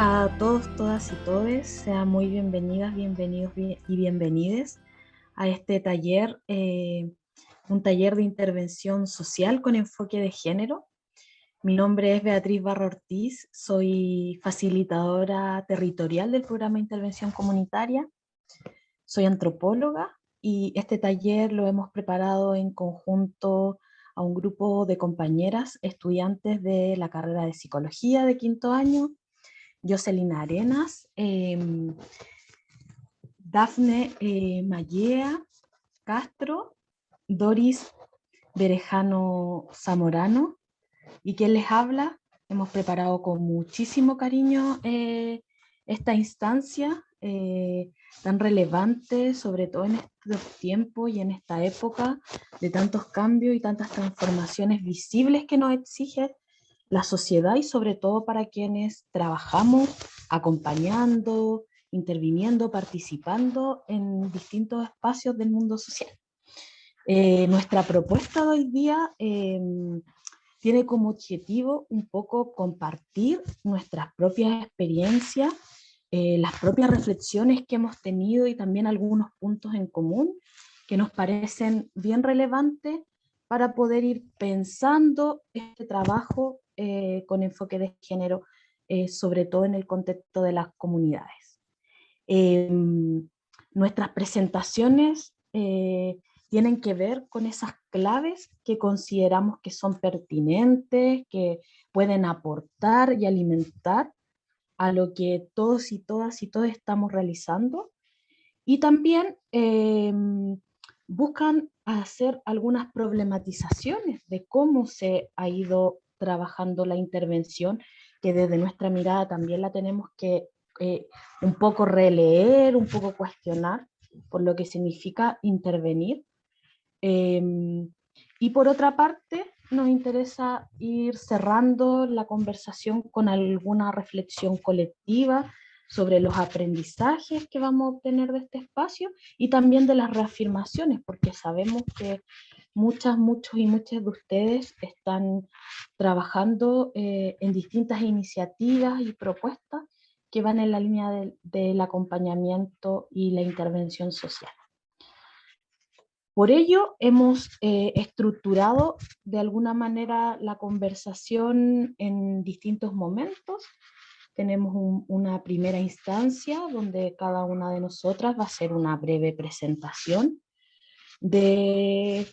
A todos, todas y todes, sean muy bienvenidas, bienvenidos y bienvenides a este taller, un taller de intervención social con enfoque de género. Mi nombre es Beatriz Barra Ortiz, soy facilitadora territorial del programa de intervención comunitaria, soy antropóloga y este taller lo hemos preparado en conjunto a un grupo de compañeras estudiantes de la carrera de psicología de quinto año, Jocelyn Arenas, Dafne Mallea Castro, Doris Berejano Zamorano, y quien les habla. Hemos preparado con muchísimo cariño esta instancia tan relevante, sobre todo en estos tiempos y en esta época de tantos cambios y tantas transformaciones visibles que nos exige la sociedad, y sobre todo para quienes trabajamos acompañando, interviniendo, participando en distintos espacios del mundo social. Nuestra propuesta de hoy día tiene como objetivo un poco compartir nuestras propias experiencias, las propias reflexiones que hemos tenido y también algunos puntos en común que nos parecen bien relevantes para poder ir pensando este trabajo con enfoque de género, sobre todo en el contexto de las comunidades. Nuestras presentaciones tienen que ver con esas claves que consideramos que son pertinentes, que pueden aportar y alimentar a lo que todos y todas y todos estamos realizando, y también buscan hacer algunas problematizaciones de cómo se ha ido trabajando la intervención, que desde nuestra mirada también la tenemos que eh, un poco releer, un poco cuestionar por lo que significa intervenir. Y por otra parte, nos interesa ir cerrando la conversación con alguna reflexión colectiva sobre los aprendizajes que vamos a obtener de este espacio y también de las reafirmaciones, porque sabemos que muchos y muchas de ustedes están trabajando en distintas iniciativas y propuestas que van en la línea del acompañamiento y la intervención social. Por ello, hemos estructurado de alguna manera la conversación en distintos momentos. Tenemos una primera instancia donde cada una de nosotras va a hacer una breve presentación desde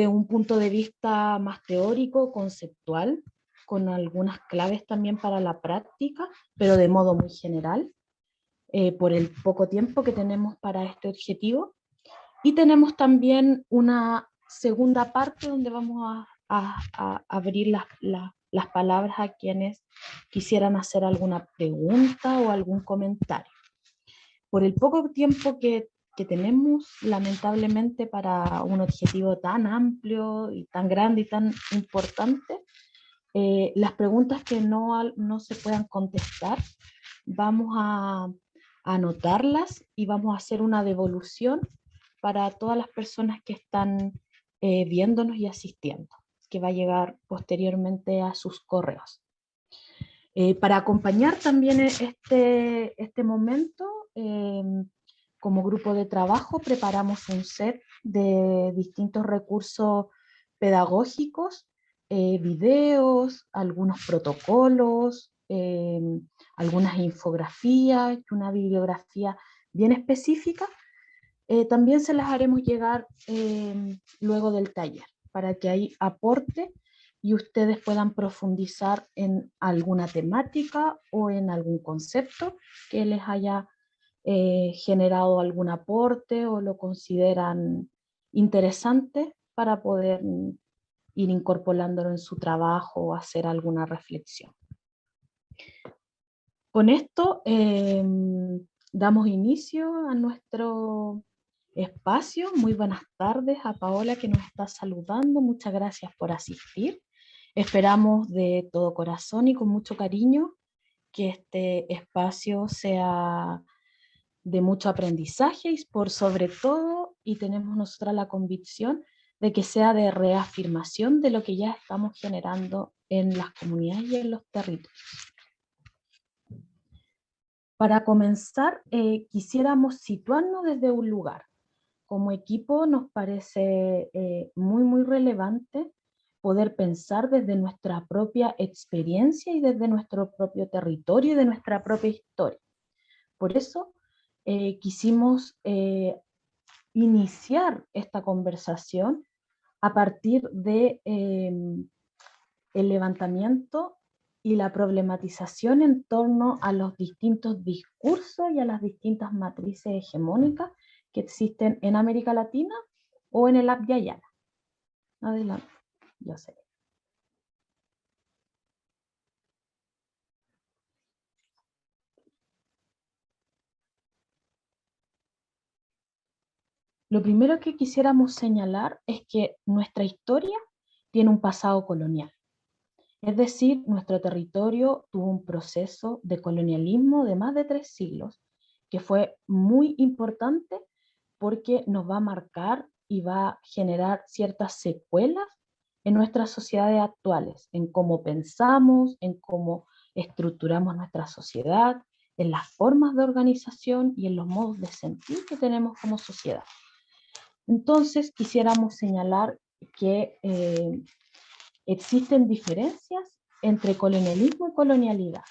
un punto de vista más teórico, conceptual, con algunas claves también para la práctica, pero de modo muy general, por el poco tiempo que tenemos para este objetivo. Y tenemos también una segunda parte donde vamos a abrir las palabras a quienes quisieran hacer alguna pregunta o algún comentario. Por el poco tiempo que tenemos, lamentablemente, para un objetivo tan amplio y tan grande y tan importante, las preguntas que no se puedan contestar, vamos a anotarlas y vamos a hacer una devolución para todas las personas que están viéndonos y asistiendo, que va a llegar posteriormente a sus correos. Para acompañar también este momento, como grupo de trabajo preparamos un set de distintos recursos pedagógicos, videos, algunos protocolos, algunas infografías, una bibliografía bien específica. También se las haremos llegar luego del taller, para que ahí aporte y ustedes puedan profundizar en alguna temática o en algún concepto que les haya generado algún aporte o lo consideran interesante para poder ir incorporándolo en su trabajo o hacer alguna reflexión. Con esto damos inicio a nuestro espacio. Muy buenas tardes a Paola, que nos está saludando. Muchas gracias por asistir. Esperamos de todo corazón y con mucho cariño que este espacio sea de mucho aprendizaje y por sobre todo, y tenemos nosotras la convicción de que sea de reafirmación de lo que ya estamos generando en las comunidades y en los territorios. Para comenzar, quisiéramos situarnos desde un lugar. Como equipo nos parece muy relevante poder pensar desde nuestra propia experiencia y desde nuestro propio territorio y de nuestra propia historia. Por eso quisimos iniciar esta conversación a partir de el levantamiento y la problematización en torno a los distintos discursos y a las distintas matrices hegemónicas que existen en América Latina o en el Abya Yala. Adelante, yo sé. Lo primero que quisiéramos señalar es que nuestra historia tiene un pasado colonial. Es decir, nuestro territorio tuvo un proceso de colonialismo de más de 3 siglos, que fue muy importante porque nos va a marcar y va a generar ciertas secuelas en nuestras sociedades actuales, en cómo pensamos, en cómo estructuramos nuestra sociedad, en las formas de organización y en los modos de sentir que tenemos como sociedad. Entonces, quisiéramos señalar que existen diferencias entre colonialismo y colonialidad.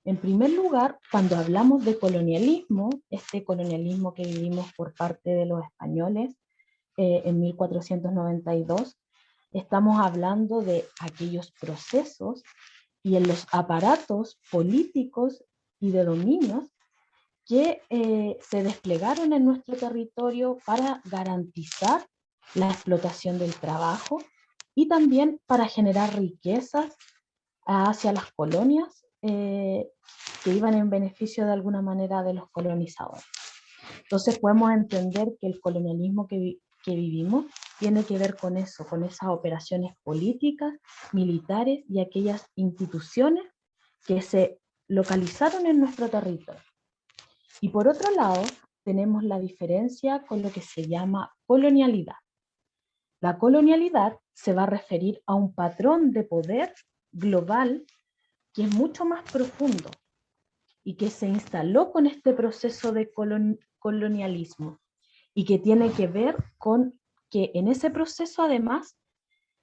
En primer lugar, cuando hablamos de colonialismo, este colonialismo que vivimos por parte de los españoles en 1492, estamos hablando de aquellos procesos y en los aparatos políticos y de dominios que se desplegaron en nuestro territorio para garantizar la explotación del trabajo y también para generar riquezas hacia las colonias que iban en beneficio de alguna manera de los colonizadores. Entonces podemos entender que el colonialismo que vivimos tiene que ver con eso, con esas operaciones políticas, militares y aquellas instituciones que se localizaron en nuestro territorio. Y por otro lado, tenemos la diferencia con lo que se llama colonialidad. La colonialidad se va a referir a un patrón de poder global que es mucho más profundo y que se instaló con este proceso de colonialismo y que tiene que ver con que en ese proceso además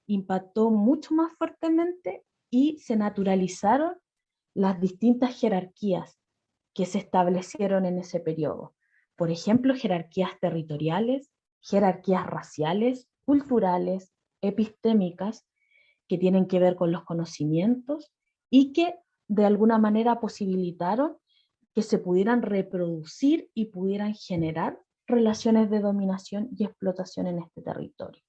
impactó mucho más fuertemente y se naturalizaron las distintas jerarquías que se establecieron en ese periodo. Por ejemplo, jerarquías territoriales, jerarquías raciales, culturales, epistémicas, que tienen que ver con los conocimientos y que de alguna manera posibilitaron que se pudieran reproducir y pudieran generar relaciones de dominación y explotación en este territorio.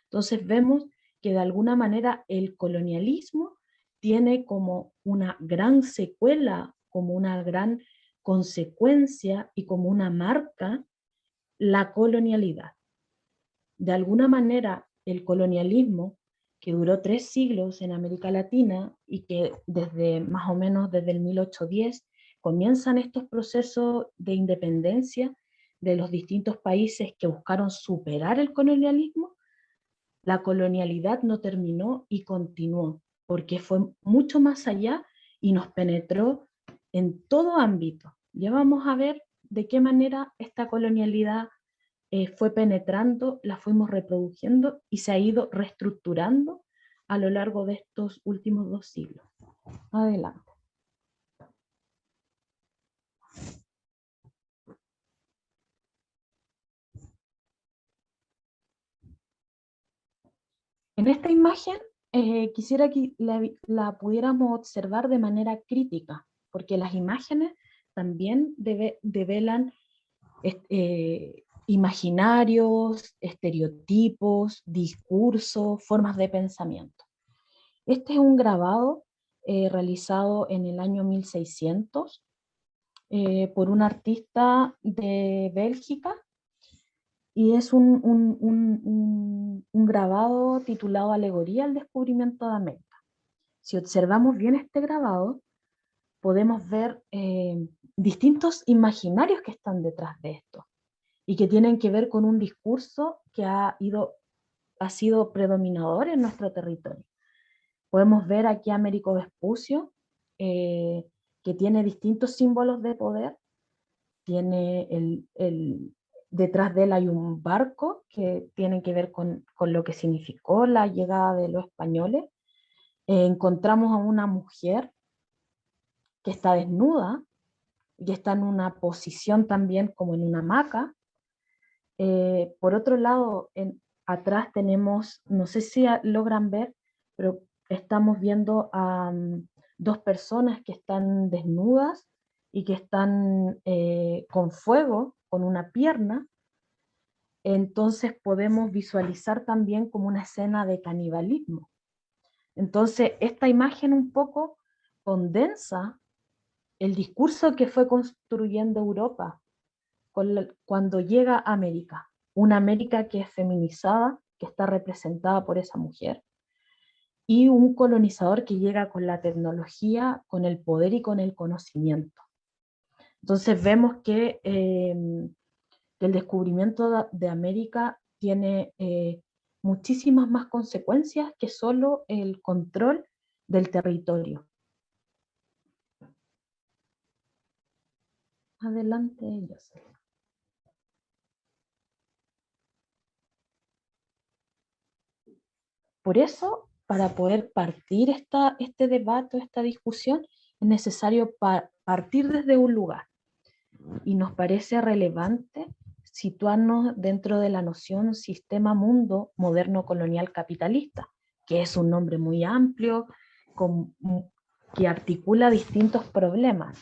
Entonces vemos que de alguna manera el colonialismo tiene como una gran secuela, como una gran consecuencia y como una marca la colonialidad. De alguna manera el colonialismo, que duró 3 siglos en América Latina y que desde más o menos desde el 1810 comienzan estos procesos de independencia de los distintos países que buscaron superar el colonialismo, la colonialidad no terminó y continuó, porque fue mucho más allá y nos penetró en todo ámbito. Ya vamos a ver de qué manera esta colonialidad fue penetrando, la fuimos reproduciendo y se ha ido reestructurando a lo largo de estos últimos 2 siglos. Adelante. En esta imagen quisiera que la pudiéramos observar de manera crítica, porque las imágenes también develan imaginarios, estereotipos, discursos, formas de pensamiento. Este es un grabado realizado en el año 1600 por un artista de Bélgica y es un grabado titulado Alegoría al descubrimiento de América. Si observamos bien este grabado, podemos ver distintos imaginarios que están detrás de esto y que tienen que ver con un discurso que ha sido predominador en nuestro territorio. Podemos ver aquí a Américo Vespucio, que tiene distintos símbolos de poder. Tiene detrás de él hay un barco que tiene que ver con lo que significó la llegada de los españoles. Encontramos a una mujer que está desnuda y está en una posición también como en una hamaca. Por otro lado, atrás tenemos, no sé si logran ver, pero estamos viendo a dos personas que están desnudas y que están con fuego, con una pierna. Entonces podemos visualizar también como una escena de canibalismo. Entonces, esta imagen un poco condensa el discurso que fue construyendo Europa cuando llega a América, una América que es feminizada, que está representada por esa mujer, y un colonizador que llega con la tecnología, con el poder y con el conocimiento. Entonces vemos que el descubrimiento de América tiene muchísimas más consecuencias que solo el control del territorio. Adelante, Joseph. Por eso, para poder partir este debate, esta discusión, es necesario partir desde un lugar. Y nos parece relevante situarnos dentro de la noción sistema mundo moderno colonial capitalista, que es un nombre muy amplio, que articula distintos problemas,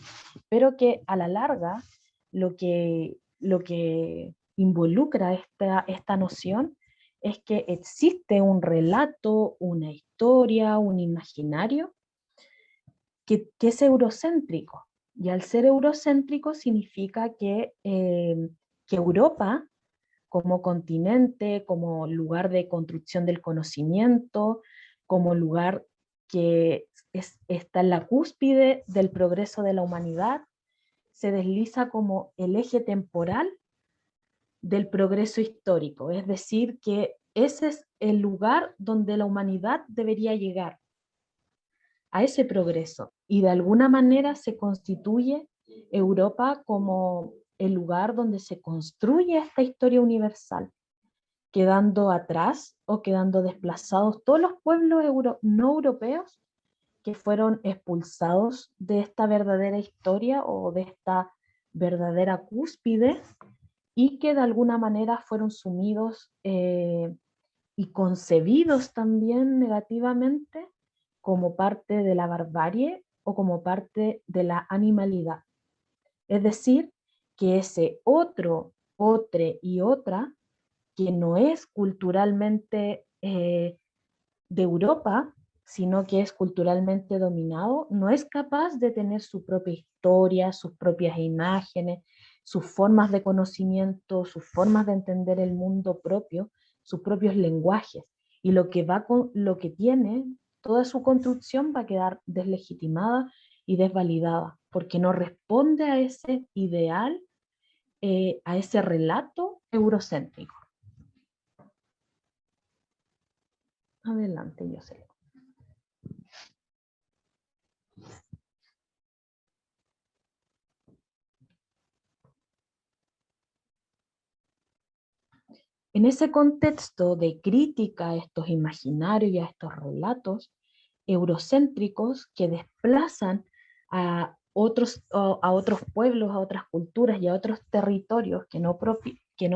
pero que a la larga lo que involucra esta noción es que existe un relato, una historia, un imaginario que es eurocéntrico. Y al ser eurocéntrico significa que Europa, como continente, como lugar de construcción del conocimiento, como lugar que está en la cúspide del progreso de la humanidad, se desliza como el eje temporal del progreso histórico. Es decir, que ese es el lugar donde la humanidad debería llegar a ese progreso, y de alguna manera se constituye Europa como el lugar donde se construye esta historia universal, quedando atrás o quedando desplazados todos los pueblos no europeos que fueron expulsados de esta verdadera historia o de esta verdadera cúspide, y que de alguna manera fueron sumidos y concebidos también negativamente como parte de la barbarie o como parte de la animalidad. Es decir, que ese otro, otre y otra, que no es culturalmente de Europa, sino que es culturalmente dominado, no es capaz de tener su propia historia, sus propias imágenes, sus formas de conocimiento, sus formas de entender el mundo propio, sus propios lenguajes. Y lo que tiene, toda su construcción va a quedar deslegitimada y desvalidada, porque no responde a ese ideal, a ese relato eurocéntrico. Adelante, Jocelyn. En ese contexto de crítica a estos imaginarios y a estos relatos eurocéntricos que desplazan a otros pueblos, a otras culturas y a otros territorios que no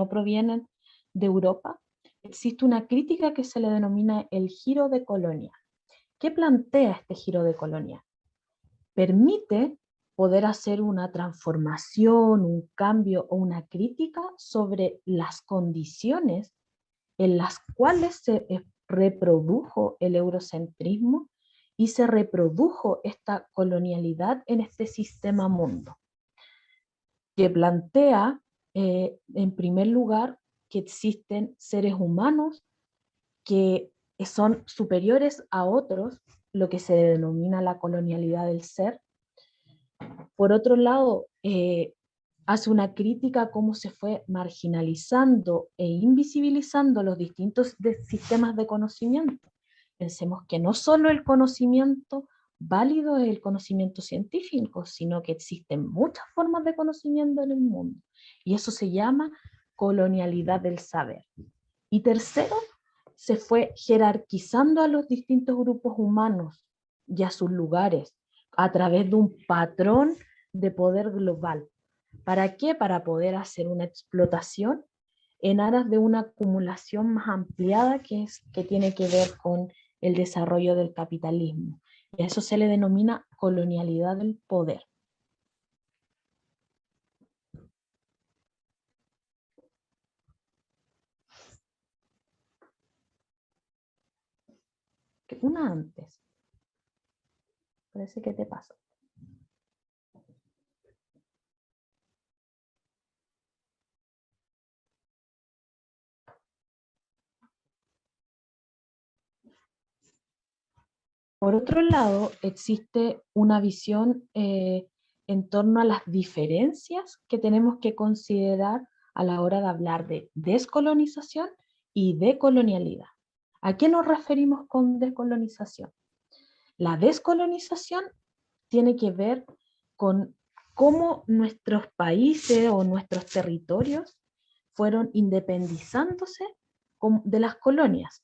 provienen de Europa, existe una crítica que se le denomina el giro de colonia. ¿Qué plantea este giro de colonia? Permite poder hacer una transformación, un cambio o una crítica sobre las condiciones en las cuales se reprodujo el eurocentrismo y se reprodujo esta colonialidad en este sistema mundo, que plantea, en primer lugar, que existen seres humanos que son superiores a otros, lo que se denomina la colonialidad del ser. Por otro lado, hace una crítica a cómo se fue marginalizando e invisibilizando los distintos sistemas de conocimiento. Pensemos que no solo el conocimiento válido es el conocimiento científico, sino que existen muchas formas de conocimiento en el mundo. Y eso se llama colonialidad del saber. Y tercero, se fue jerarquizando a los distintos grupos humanos y a sus lugares a través de un patrón de poder global. ¿Para qué? Para poder hacer una explotación en aras de una acumulación más ampliada que tiene que ver con el desarrollo del capitalismo. Y a eso se le denomina colonialidad del poder. Una antes. Parece que te pasa. Por otro lado, existe una visión en torno a las diferencias que tenemos que considerar a la hora de hablar de descolonización y decolonialidad. ¿A qué nos referimos con descolonización? La descolonización tiene que ver con cómo nuestros países o nuestros territorios fueron independizándose de las colonias.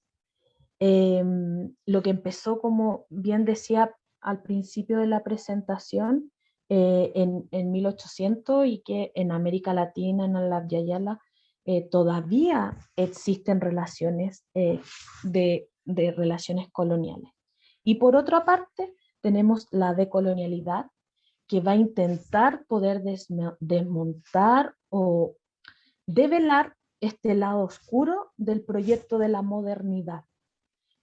Lo que empezó, como bien decía al principio de la presentación, en 1800 y que en América Latina, en la Yayala, todavía existen relaciones de relaciones coloniales. Y por otra parte, tenemos la decolonialidad, que va a intentar poder desmontar o develar este lado oscuro del proyecto de la modernidad,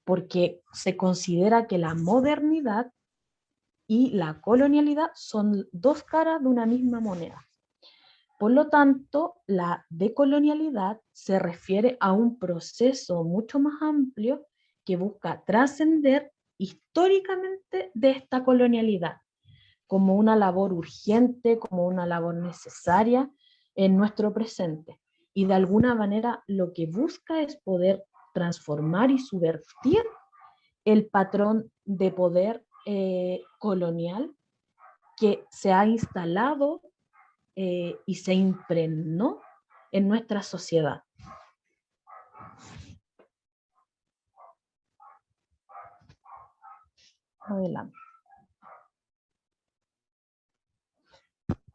porque se considera que la modernidad y la colonialidad son dos caras de una misma moneda. Por lo tanto, la decolonialidad se refiere a un proceso mucho más amplio que busca trascender históricamente de esta colonialidad, como una labor urgente, como una labor necesaria en nuestro presente. Y de alguna manera lo que busca es poder transformar y subvertir el patrón de poder colonial que se ha instalado y se impregnó en nuestra sociedad. Adelante.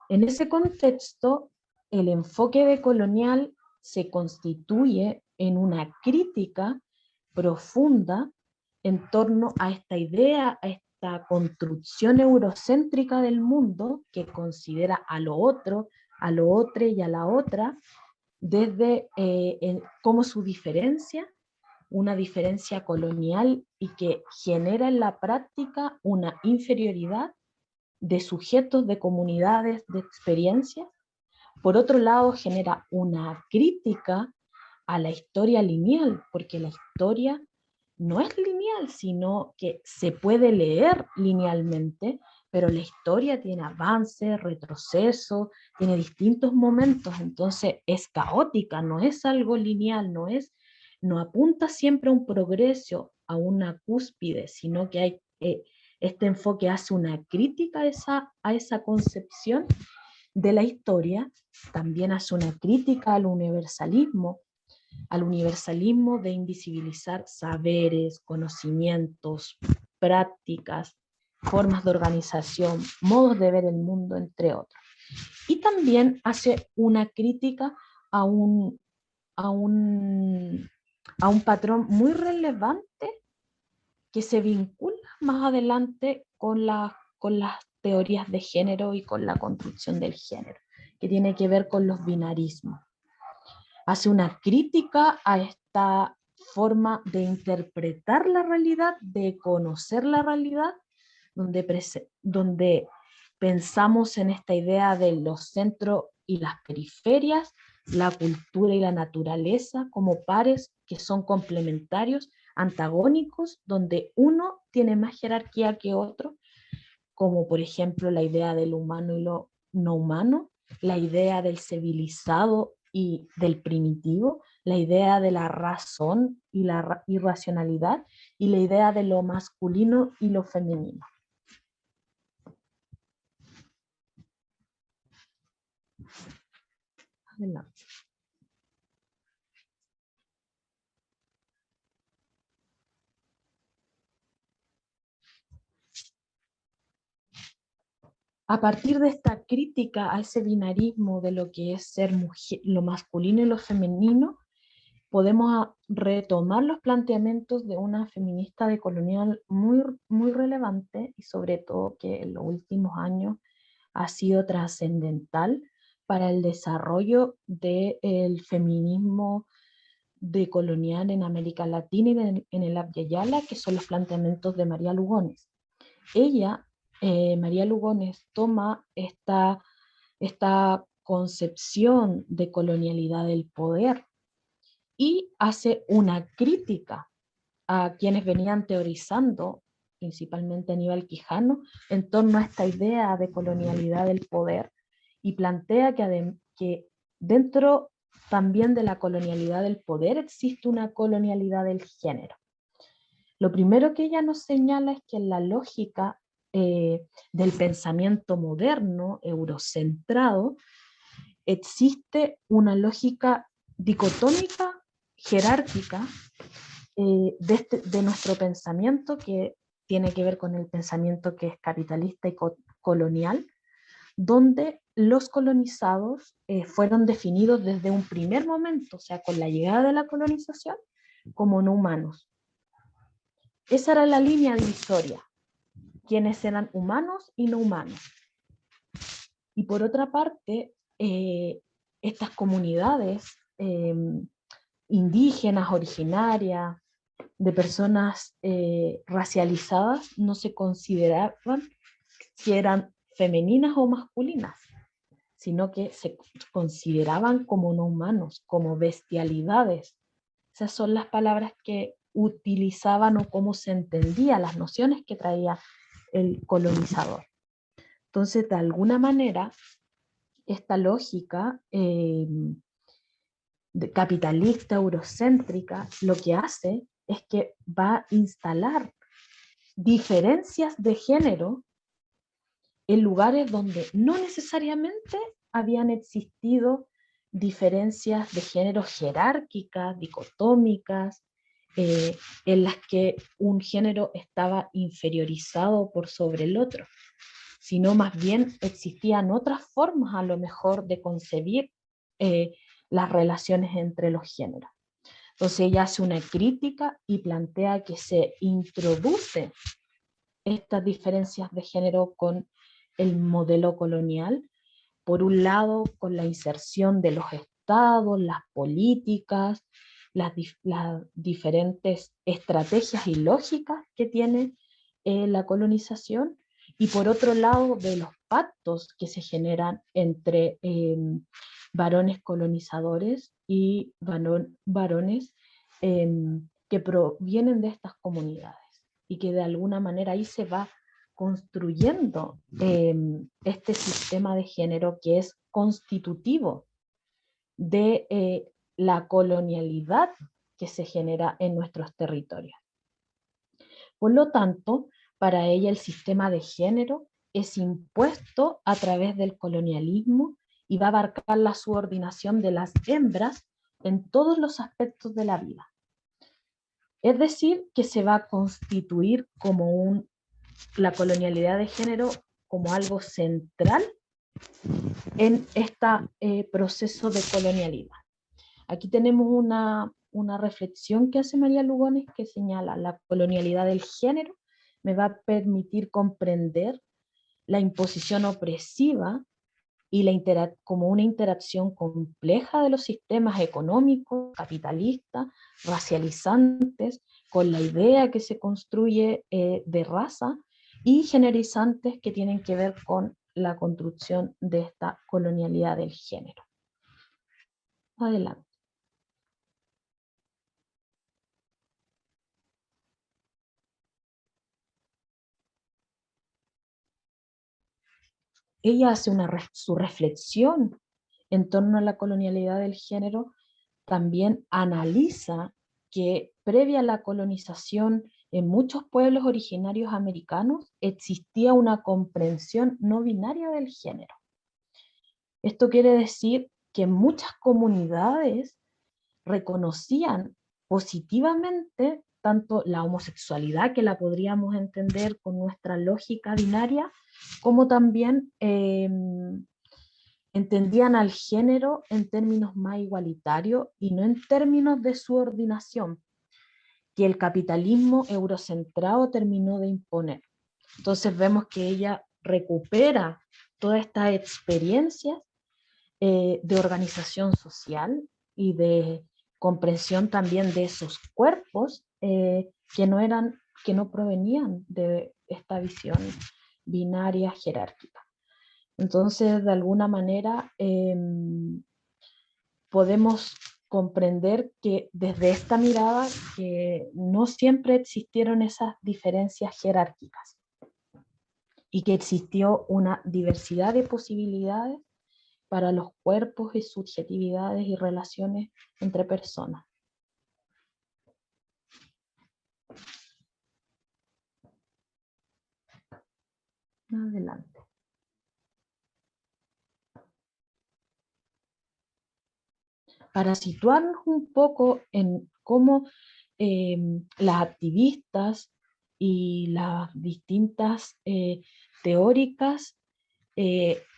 En ese contexto, el enfoque decolonial se constituye en una crítica profunda en torno a esta idea, a esta construcción eurocéntrica del mundo que considera a lo otro y a la otra desde como su diferencia, una diferencia colonial y que genera en la práctica una inferioridad de sujetos, de comunidades, de experiencias. Por otro lado, genera una crítica a la historia lineal, porque la historia no es lineal, sino que se puede leer linealmente, pero la historia tiene avance, retroceso, tiene distintos momentos, entonces es caótica, no es algo lineal, no apunta siempre a un progreso, a una cúspide, sino que hay, este enfoque hace una crítica a esa concepción de la historia, también hace una crítica al universalismo de invisibilizar saberes, conocimientos, prácticas, formas de organización, modos de ver el mundo, entre otros. Y también hace una crítica a a un, a un patrón muy relevante que se vincula más adelante con las teorías de género y con la construcción del género, que tiene que ver con los binarismos. Hace una crítica a esta forma de interpretar la realidad, de conocer la realidad, donde pensamos en esta idea de los centros y las periferias, la cultura y la naturaleza como pares que son complementarios, antagónicos, donde uno tiene más jerarquía que otro, como por ejemplo la idea del humano y lo no humano, la idea del civilizado y del primitivo, la idea de la razón y la irracionalidad, y la idea de lo masculino y lo femenino. Adelante. A partir de esta crítica a ese binarismo de lo que es ser mujer, lo masculino y lo femenino, podemos retomar los planteamientos de una feminista decolonial muy relevante y sobre todo que en los últimos años ha sido trascendental para el desarrollo del feminismo decolonial en América Latina y en el Abya Yala, que son los planteamientos de María Lugones. Ella, María Lugones, toma esta concepción de colonialidad del poder y hace una crítica a quienes venían teorizando, principalmente Aníbal Quijano, en torno a esta idea de colonialidad del poder y plantea que dentro también de la colonialidad del poder existe una colonialidad del género. Lo primero que ella nos señala es que en la lógica del pensamiento moderno, eurocentrado, existe una lógica dicotómica, jerárquica, de nuestro pensamiento, que tiene que ver con el pensamiento que es capitalista y colonial, donde los colonizados fueron definidos desde un primer momento, o sea, con la llegada de la colonización, como no humanos. Esa era la línea divisoria, quienes eran humanos y no humanos. Y por otra parte, estas comunidades indígenas, originarias, de personas racializadas, no se consideraban si eran femeninas o masculinas, sino que se consideraban como no humanos, como bestialidades. Esas son las palabras que utilizaban o cómo se entendía, las nociones que traía el colonizador. Entonces, de alguna manera, esta lógica capitalista, eurocéntrica, lo que hace es que va a instalar diferencias de género en lugares donde no necesariamente habían existido diferencias de género jerárquicas, dicotómicas, en las que un género estaba inferiorizado por sobre el otro, sino más bien existían otras formas a lo mejor de concebir las relaciones entre los géneros. Entonces ella hace una crítica y plantea que se introduce estas diferencias de género con el modelo colonial, por un lado con la inserción de los estados, las políticas, las diferentes estrategias y lógicas que tiene la colonización, y por otro lado de los pactos que se generan entre varones colonizadores y varones que provienen de estas comunidades, y que de alguna manera ahí se va construyendo este sistema de género que es constitutivo de la colonialidad que se genera en nuestros territorios. Por lo tanto, para ella el sistema de género es impuesto a través del colonialismo y va a abarcar la subordinación de las hembras en todos los aspectos de la vida. Es decir, que se va a constituir como la colonialidad de género como algo central en este proceso de colonialidad. Aquí tenemos una reflexión que hace María Lugones que señala: la colonialidad del género me va a permitir comprender la imposición opresiva y como una interacción compleja de los sistemas económicos, capitalistas, racializantes, con la idea que se construye de raza, y generalizantes que tienen que ver con la construcción de esta colonialidad del género. Adelante. Ella hace su reflexión en torno a la colonialidad del género, también analiza que previa a la colonización en muchos pueblos originarios americanos existía una comprensión no binaria del género. Esto quiere decir que muchas comunidades reconocían positivamente tanto la homosexualidad, que la podríamos entender con nuestra lógica binaria, como también entendían al género en términos más igualitarios y no en términos de subordinación que el capitalismo eurocentrado terminó de imponer. Entonces vemos que ella recupera todas estas experiencias de organización social y de comprensión también de esos cuerpos que no provenían de esta visión binaria jerárquica. Entonces, de alguna manera, podemos comprender que desde esta mirada que no siempre existieron esas diferencias jerárquicas y que existió una diversidad de posibilidades para los cuerpos y subjetividades y relaciones entre personas. Adelante. Para situarnos un poco en cómo las activistas y las distintas teóricas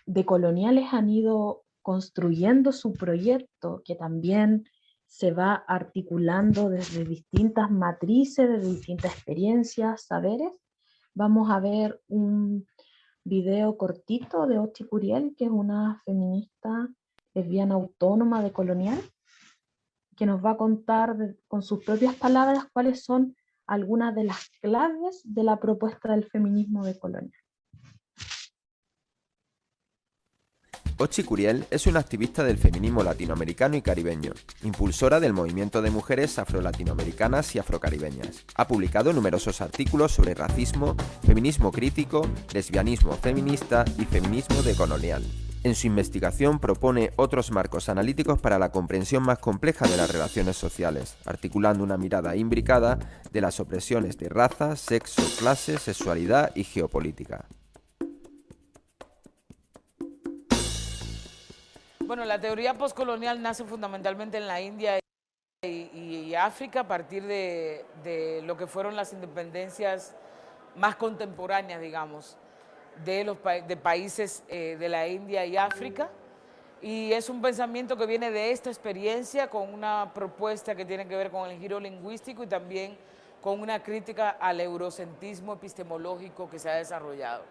decoloniales han ido construyendo su proyecto, que también se va articulando desde distintas matrices, desde distintas experiencias, saberes. Vamos a ver un video cortito de Ochi Curiel, que es una feminista lesbiana autónoma decolonial, que nos va a contar con sus propias palabras cuáles son algunas de las claves de la propuesta del feminismo decolonial. Ochi Curiel es una activista del feminismo latinoamericano y caribeño, impulsora del movimiento de mujeres afro-latinoamericanas y afrocaribeñas. Ha publicado numerosos artículos sobre racismo, feminismo crítico, lesbianismo feminista y feminismo decolonial. En su investigación propone otros marcos analíticos para la comprensión más compleja de las relaciones sociales, articulando una mirada imbricada de las opresiones de raza, sexo, clase, sexualidad y geopolítica. Bueno, la teoría postcolonial nace fundamentalmente en la India y África a partir de lo que fueron las independencias más contemporáneas, digamos, de países de la India y África. Y es un pensamiento que viene de esta experiencia con una propuesta que tiene que ver con el giro lingüístico y también con una crítica al eurocentrismo epistemológico que se ha desarrollado.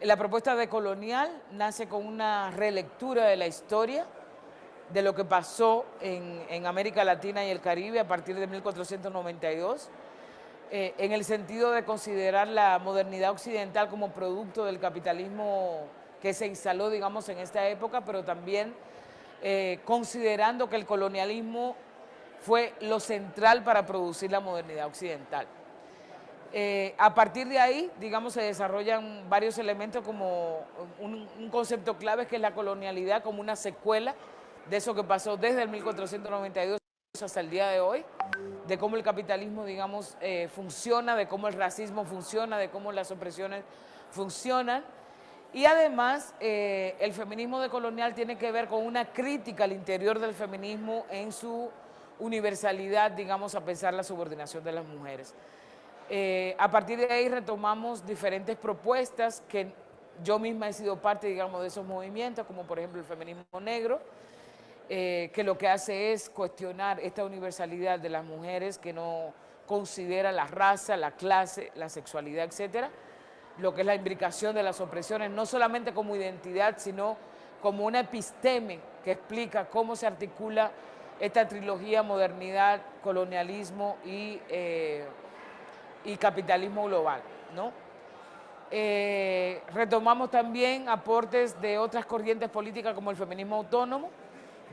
La propuesta decolonial nace con una relectura de la historia, de lo que pasó en América Latina y el Caribe a partir de 1492, en el sentido de considerar la modernidad occidental como producto del capitalismo que se instaló, digamos, en esta época, pero también considerando que el colonialismo fue lo central para producir la modernidad occidental. A partir de ahí, digamos, se desarrollan varios elementos como un concepto clave que es la colonialidad como una secuela de eso que pasó desde el 1492 hasta el día de hoy, de cómo el capitalismo, digamos, funciona, de cómo el racismo funciona, de cómo las opresiones funcionan. Y además, el feminismo decolonial tiene que ver con una crítica al interior del feminismo en su universalidad, digamos, a pensar la subordinación de las mujeres. A partir de ahí retomamos diferentes propuestas que yo misma he sido parte, digamos, de esos movimientos, como por ejemplo el feminismo negro, que lo que hace es cuestionar esta universalidad de las mujeres, que no considera la raza, la clase, la sexualidad, etcétera, lo que es la imbricación de las opresiones, no solamente como identidad, sino como una episteme que explica cómo se articula esta trilogía modernidad, colonialismo y capitalismo global, ¿no? Retomamos también aportes de otras corrientes políticas como el feminismo autónomo,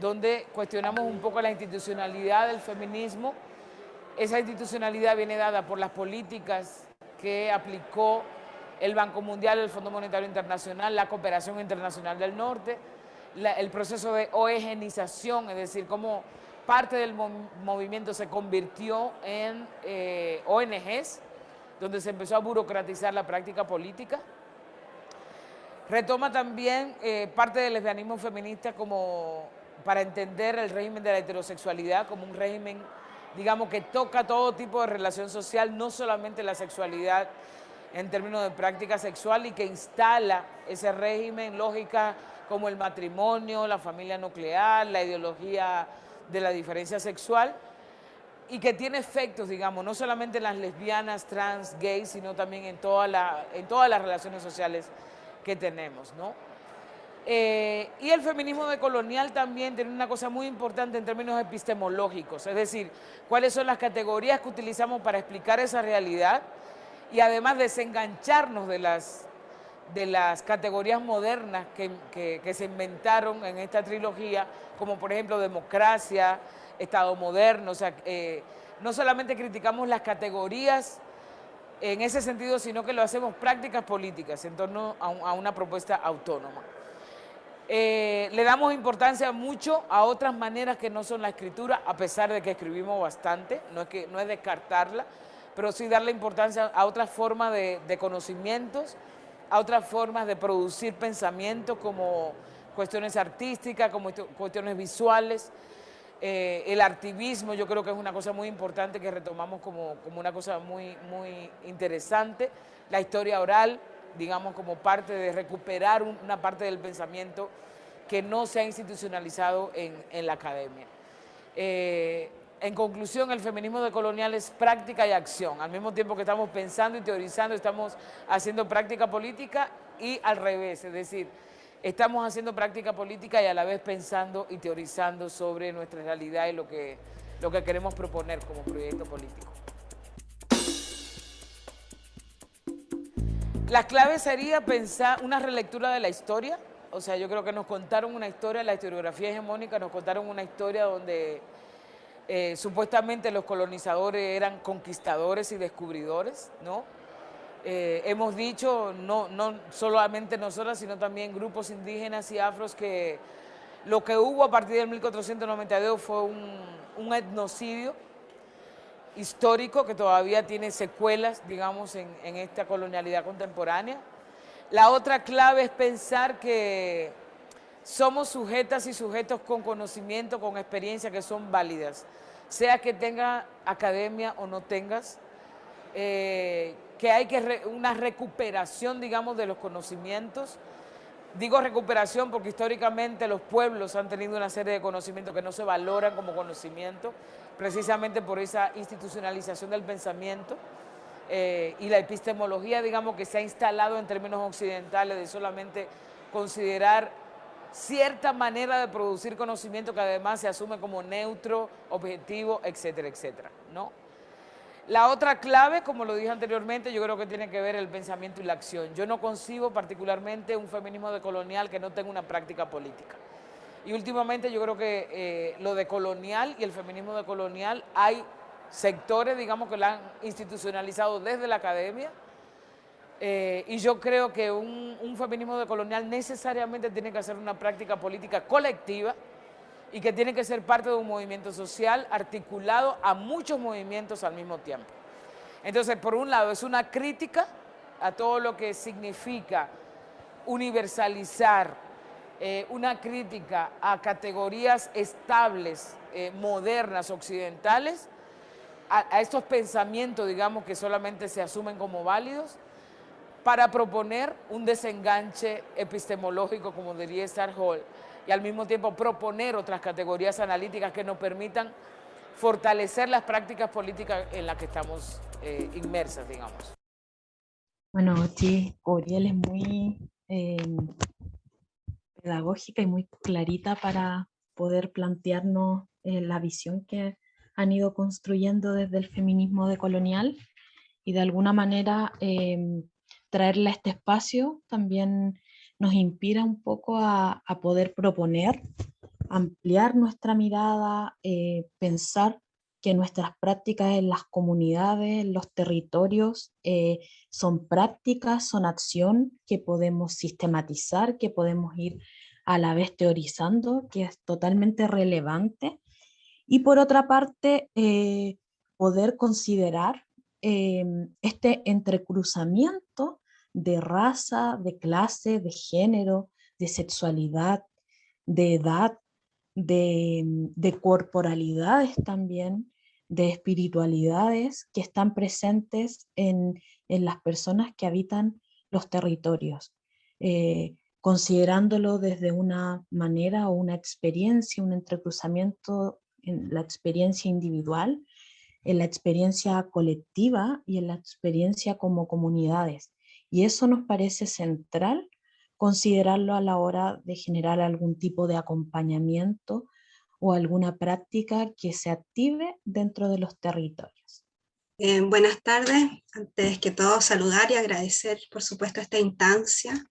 donde cuestionamos un poco la institucionalidad del feminismo. Esa institucionalidad viene dada por las políticas que aplicó el Banco Mundial, el Fondo Monetario Internacional, la Cooperación Internacional del Norte, el proceso de ONGización, es decir, cómo parte del movimiento se convirtió en ONGs, donde se empezó a burocratizar la práctica política. Retoma también parte del lesbianismo feminista como para entender el régimen de la heterosexualidad como un régimen, digamos, que toca todo tipo de relación social, no solamente la sexualidad en términos de práctica sexual, y que instala ese régimen lógica como el matrimonio, la familia nuclear, la ideología de la diferencia sexual, y que tiene efectos, digamos, no solamente en las lesbianas, trans, gays, sino también en todas las relaciones sociales que tenemos, ¿no? Y el feminismo decolonial también tiene una cosa muy importante en términos epistemológicos, es decir, cuáles son las categorías que utilizamos para explicar esa realidad y además desengancharnos de las categorías modernas que se inventaron en esta trilogía, como por ejemplo democracia, Estado moderno. O sea, no solamente criticamos las categorías en ese sentido, sino que lo hacemos prácticas políticas en torno a una propuesta autónoma. Le damos importancia mucho a otras maneras que no son la escritura, a pesar de que escribimos bastante, no es descartarla, pero sí darle importancia a otras formas de conocimientos, a otras formas de producir pensamiento, como cuestiones artísticas, como cuestiones visuales. El artivismo yo creo que es una cosa muy importante que retomamos como una cosa muy, muy interesante. La historia oral, digamos, como parte de recuperar una parte del pensamiento que no se ha institucionalizado en la academia. En conclusión, el feminismo decolonial es práctica y acción. Al mismo tiempo que estamos pensando y teorizando, estamos haciendo práctica política, y al revés, es decir, estamos haciendo práctica política y a la vez pensando y teorizando sobre nuestra realidad y lo que queremos proponer como proyecto político. La clave sería pensar una relectura de la historia. O sea, yo creo que nos contaron una historia, la historiografía hegemónica nos contaron una historia donde supuestamente los colonizadores eran conquistadores y descubridores, ¿no? Hemos dicho, no solamente nosotras, sino también grupos indígenas y afros, que lo que hubo a partir del 1492 fue un etnocidio histórico que todavía tiene secuelas, digamos, en esta colonialidad contemporánea. La otra clave es pensar que somos sujetas y sujetos con conocimiento, con experiencia, que son válidas, sea que tengas academia o no tengas, que hay una recuperación, digamos, de los conocimientos. Digo recuperación porque históricamente los pueblos han tenido una serie de conocimientos que no se valoran como conocimiento, precisamente por esa institucionalización del pensamiento y la epistemología, digamos, que se ha instalado en términos occidentales de solamente considerar cierta manera de producir conocimiento que además se asume como neutro, objetivo, etcétera, etcétera, ¿no? La otra clave, como lo dije anteriormente, yo creo que tiene que ver el pensamiento y la acción. Yo no concibo particularmente un feminismo decolonial que no tenga una práctica política. Y últimamente yo creo que lo decolonial y el feminismo decolonial, hay sectores, digamos, que lo han institucionalizado desde la academia, y yo creo que un feminismo decolonial necesariamente tiene que hacer una práctica política colectiva, y que tiene que ser parte de un movimiento social articulado a muchos movimientos al mismo tiempo. Entonces, por un lado, es una crítica a todo lo que significa universalizar, una crítica a categorías estables, modernas, occidentales, a estos pensamientos, digamos, que solamente se asumen como válidos, para proponer un desenganche epistemológico, como diría Star Hall, y al mismo tiempo proponer otras categorías analíticas que nos permitan fortalecer las prácticas políticas en las que estamos inmersas, digamos. Bueno, sí, Gabriel es muy pedagógica y muy clarita para poder plantearnos la visión que han ido construyendo desde el feminismo decolonial, y de alguna manera traerla a este espacio también nos inspira un poco a poder proponer, ampliar nuestra mirada, pensar que nuestras prácticas en las comunidades, en los territorios, son prácticas, son acción que podemos sistematizar, que podemos ir a la vez teorizando, que es totalmente relevante. Y por otra parte, poder considerar este entrecruzamiento de raza, de clase, de género, de sexualidad, de edad, de corporalidades también, de espiritualidades que están presentes en las personas que habitan los territorios, considerándolo desde una manera o una experiencia, un entrecruzamiento en la experiencia individual, en la experiencia colectiva y en la experiencia como comunidades. Y eso nos parece central considerarlo a la hora de generar algún tipo de acompañamiento o alguna práctica que se active dentro de los territorios. Buenas tardes. Antes que todo, saludar y agradecer, por supuesto, esta instancia.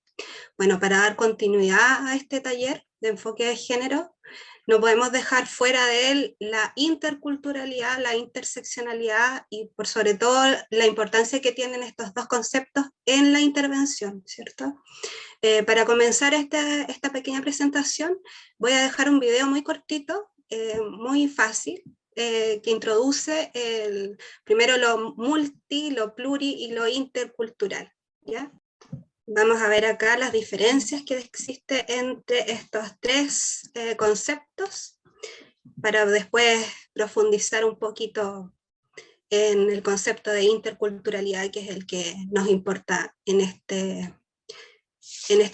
Bueno, para dar continuidad a este taller de enfoque de género, no podemos dejar fuera de él la interculturalidad, la interseccionalidad y por sobre todo la importancia que tienen estos dos conceptos en la intervención, ¿cierto? Para comenzar esta pequeña presentación, voy a dejar un video muy cortito, muy fácil, que introduce primero lo multi, lo pluri y lo intercultural, ¿ya? Vamos a ver acá las diferencias que existen entre estos tres conceptos para después profundizar un poquito en el concepto de interculturalidad, que es el que nos importa en este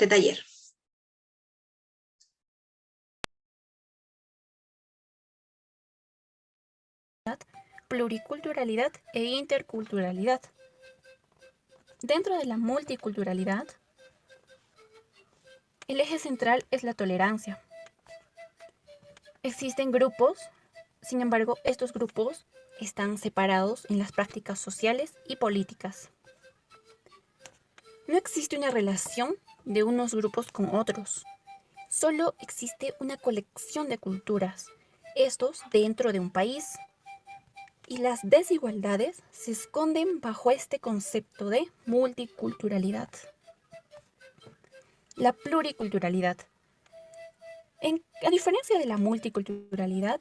taller. Pluriculturalidad e interculturalidad. Dentro de la multiculturalidad, el eje central es la tolerancia. Existen grupos, sin embargo, estos grupos están separados en las prácticas sociales y políticas. No existe una relación de unos grupos con otros. Solo existe una colección de culturas, estos dentro de un país. Y las desigualdades se esconden bajo este concepto de multiculturalidad. La pluriculturalidad. A diferencia de la multiculturalidad,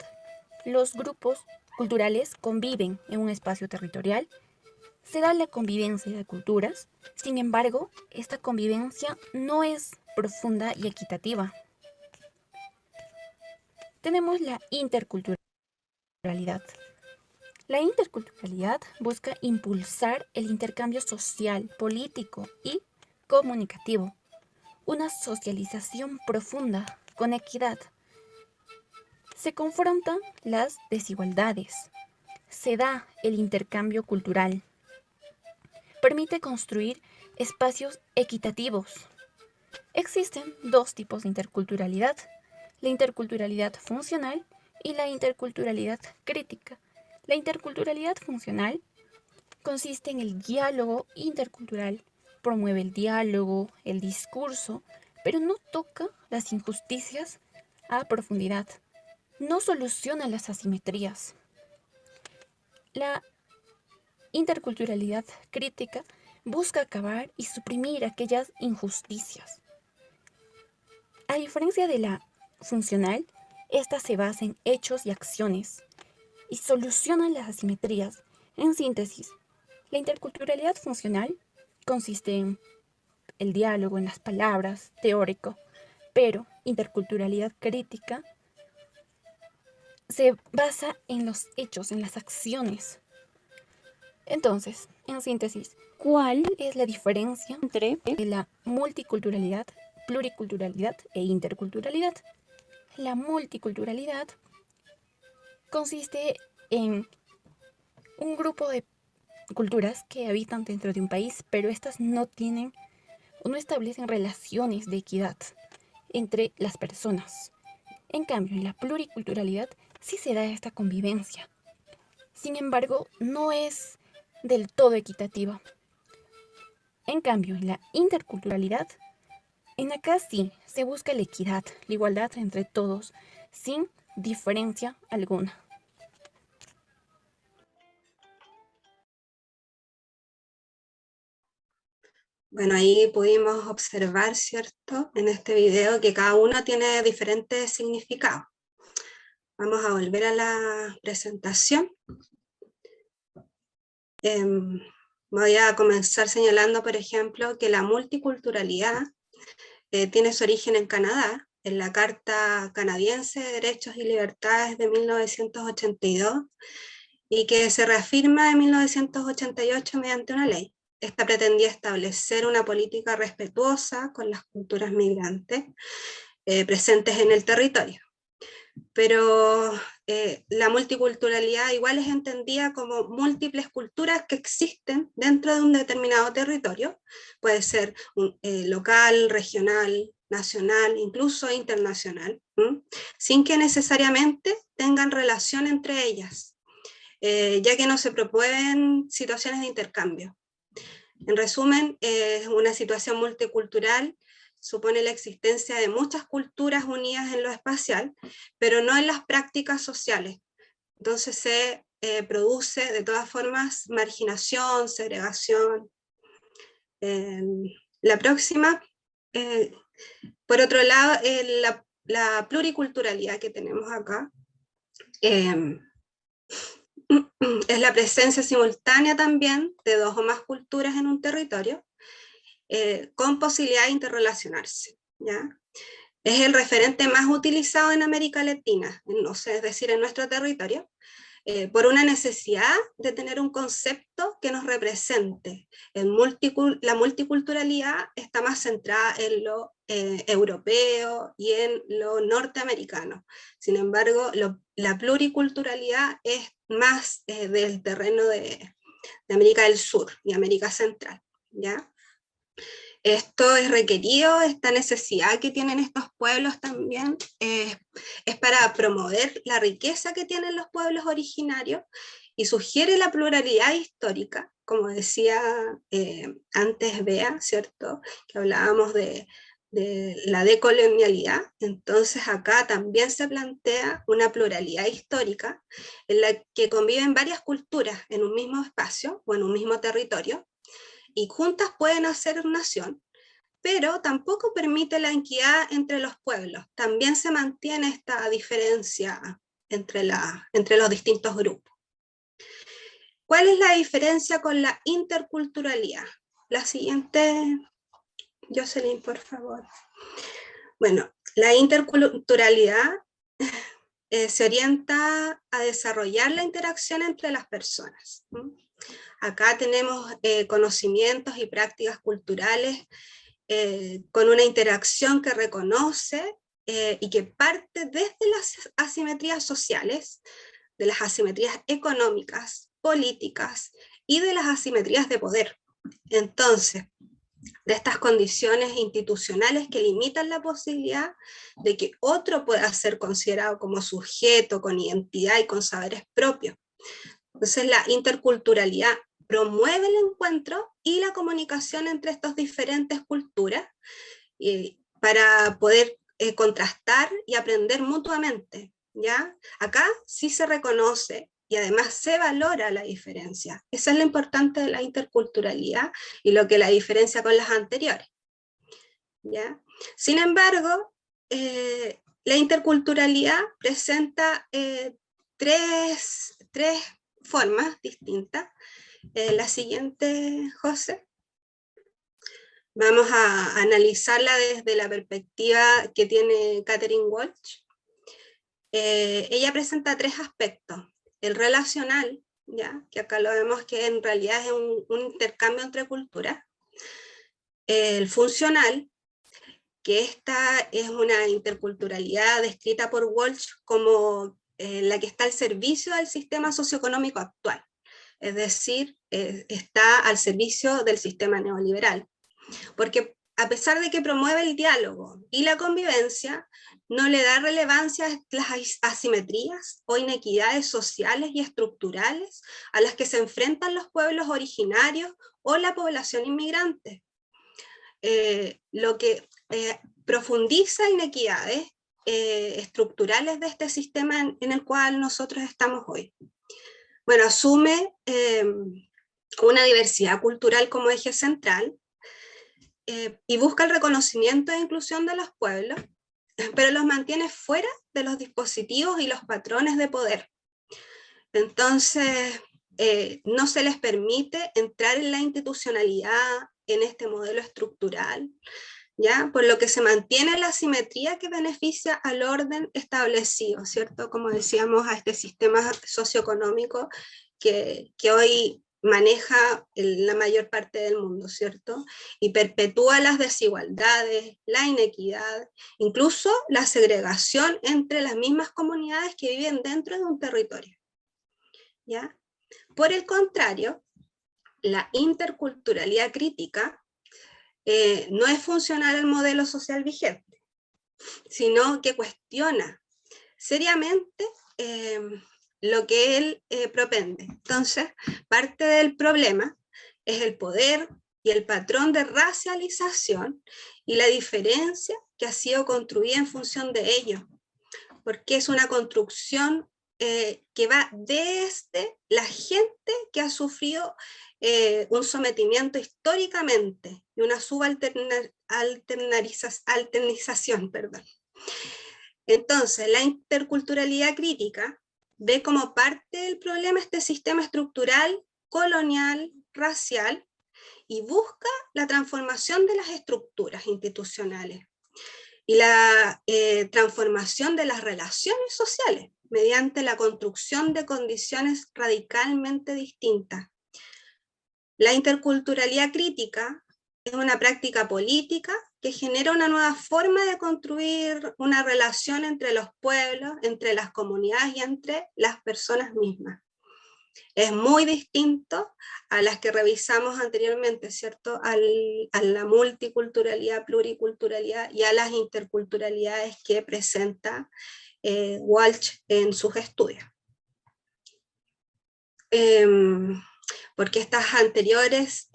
los grupos culturales conviven en un espacio territorial, se da la convivencia de culturas, sin embargo, esta convivencia no es profunda y equitativa. Tenemos la interculturalidad. La interculturalidad busca impulsar el intercambio social, político y comunicativo, una socialización profunda con equidad. Se confrontan las desigualdades, se da el intercambio cultural, permite construir espacios equitativos. Existen dos tipos de interculturalidad, la interculturalidad funcional y la interculturalidad crítica. La interculturalidad funcional consiste en el diálogo intercultural, promueve el diálogo, el discurso, pero no toca las injusticias a profundidad, no soluciona las asimetrías. La interculturalidad crítica busca acabar y suprimir aquellas injusticias. A diferencia de la funcional, esta se basa en hechos y acciones y soluciona las asimetrías. En síntesis, la interculturalidad funcional consiste en el diálogo, en las palabras, teórico, pero interculturalidad crítica se basa en los hechos, en las acciones. Entonces, en síntesis, ¿cuál es la diferencia entre la multiculturalidad, pluriculturalidad e interculturalidad? La multiculturalidad consiste en un grupo de culturas que habitan dentro de un país, pero estas no tienen o no establecen relaciones de equidad entre las personas. En cambio, en la pluriculturalidad sí se da esta convivencia. Sin embargo, no es del todo equitativa. En cambio, en la interculturalidad, en acá sí se busca la equidad, la igualdad entre todos, sin diferencia alguna. Bueno, ahí pudimos observar, ¿cierto?, en este video que cada uno tiene diferentes significados. Vamos a volver a la presentación. Voy a comenzar señalando, por ejemplo, que la multiculturalidad tiene su origen en Canadá, en la Carta Canadiense de Derechos y Libertades de 1982, y que se reafirma en 1988 mediante una ley. Esta pretendía establecer una política respetuosa con las culturas migrantes presentes en el territorio. Pero la multiculturalidad igual es entendida como múltiples culturas que existen dentro de un determinado territorio, puede ser local, regional, nacional, incluso internacional, sin que necesariamente tengan relación entre ellas, ya que no se proponen situaciones de intercambio. En resumen, una situación multicultural supone la existencia de muchas culturas unidas en lo espacial, pero no en las prácticas sociales. Entonces se produce de todas formas marginación, segregación. La próxima, por otro lado, la pluriculturalidad que tenemos acá, es la presencia simultánea también de dos o más culturas en un territorio, con posibilidad de interrelacionarse, ¿ya? Es el referente más utilizado en América Latina, es decir, en nuestro territorio, por una necesidad de tener un concepto que nos represente. La multiculturalidad está más centrada en lo europeo y en lo norteamericano. Sin embargo, la pluriculturalidad es más del terreno de América del Sur y América Central, ¿ya? Esto es requerido, esta necesidad que tienen estos pueblos también es para promover la riqueza que tienen los pueblos originarios y sugiere la pluralidad histórica, como decía antes Bea, ¿cierto? Que hablábamos de la decolonialidad. Entonces acá también se plantea una pluralidad histórica en la que conviven varias culturas en un mismo espacio o en un mismo territorio, y juntas pueden hacer nación, pero tampoco permite la equidad entre los pueblos. También se mantiene esta diferencia entre los distintos grupos. ¿Cuál es la diferencia con la interculturalidad? La siguiente, Jocelyn, por favor. Bueno, la interculturalidad se orienta a desarrollar la interacción entre las personas. Acá tenemos conocimientos y prácticas culturales con una interacción que reconoce y que parte desde las asimetrías sociales, de las asimetrías económicas, políticas y de las asimetrías de poder. Entonces, de estas condiciones institucionales que limitan la posibilidad de que otro pueda ser considerado como sujeto, con identidad y con saberes propios. Entonces la interculturalidad promueve el encuentro y la comunicación entre estas diferentes culturas para poder contrastar y aprender mutuamente, ¿ya? Acá sí se reconoce y además se valora la diferencia. Eso es lo importante de la interculturalidad y lo que la diferencia con las anteriores, ¿ya? Sin embargo, la interculturalidad presenta tres formas distintas. La siguiente, José. Vamos a analizarla desde la perspectiva que tiene Catherine Walsh. Ella presenta tres aspectos. El relacional, ¿ya? Que acá lo vemos que en realidad es un intercambio entre culturas. El funcional, que esta es una interculturalidad descrita por Walsh como la que está al servicio del sistema socioeconómico actual. Es decir, está al servicio del sistema neoliberal. Porque a pesar de que promueve el diálogo y la convivencia, no le da relevancia a las asimetrías o inequidades sociales y estructurales a las que se enfrentan los pueblos originarios o la población inmigrante. Lo que profundiza inequidades estructurales de este sistema en el cual nosotros estamos hoy. Bueno, asume una diversidad cultural como eje central y busca el reconocimiento e inclusión de los pueblos, pero los mantiene fuera de los dispositivos y los patrones de poder. Entonces, no se les permite entrar en la institucionalidad, en este modelo estructural, ¿ya? Por lo que se mantiene la asimetría que beneficia al orden establecido, ¿cierto? Como decíamos, a este sistema socioeconómico que hoy maneja la mayor parte del mundo, ¿cierto? Y perpetúa las desigualdades, la inequidad, incluso la segregación entre las mismas comunidades que viven dentro de un territorio, ¿ya? Por el contrario, la interculturalidad crítica no es funcional al modelo social vigente, sino que cuestiona seriamente lo que él propende. Entonces, parte del problema es el poder y el patrón de racialización y la diferencia que ha sido construida en función de ello, porque es una construcción que va desde la gente que ha sufrido un sometimiento históricamente y una subalternización, perdón. Entonces, la interculturalidad crítica ve como parte del problema este sistema estructural, colonial, racial, y busca la transformación de las estructuras institucionales y la transformación de las relaciones sociales mediante la construcción de condiciones radicalmente distintas. La interculturalidad crítica es una práctica política que genera una nueva forma de construir una relación entre los pueblos, entre las comunidades y entre las personas mismas. Es muy distinto a las que revisamos anteriormente, ¿cierto? A la multiculturalidad, pluriculturalidad y a las interculturalidades que presenta Walsh en sus estudios. Porque estas anteriores,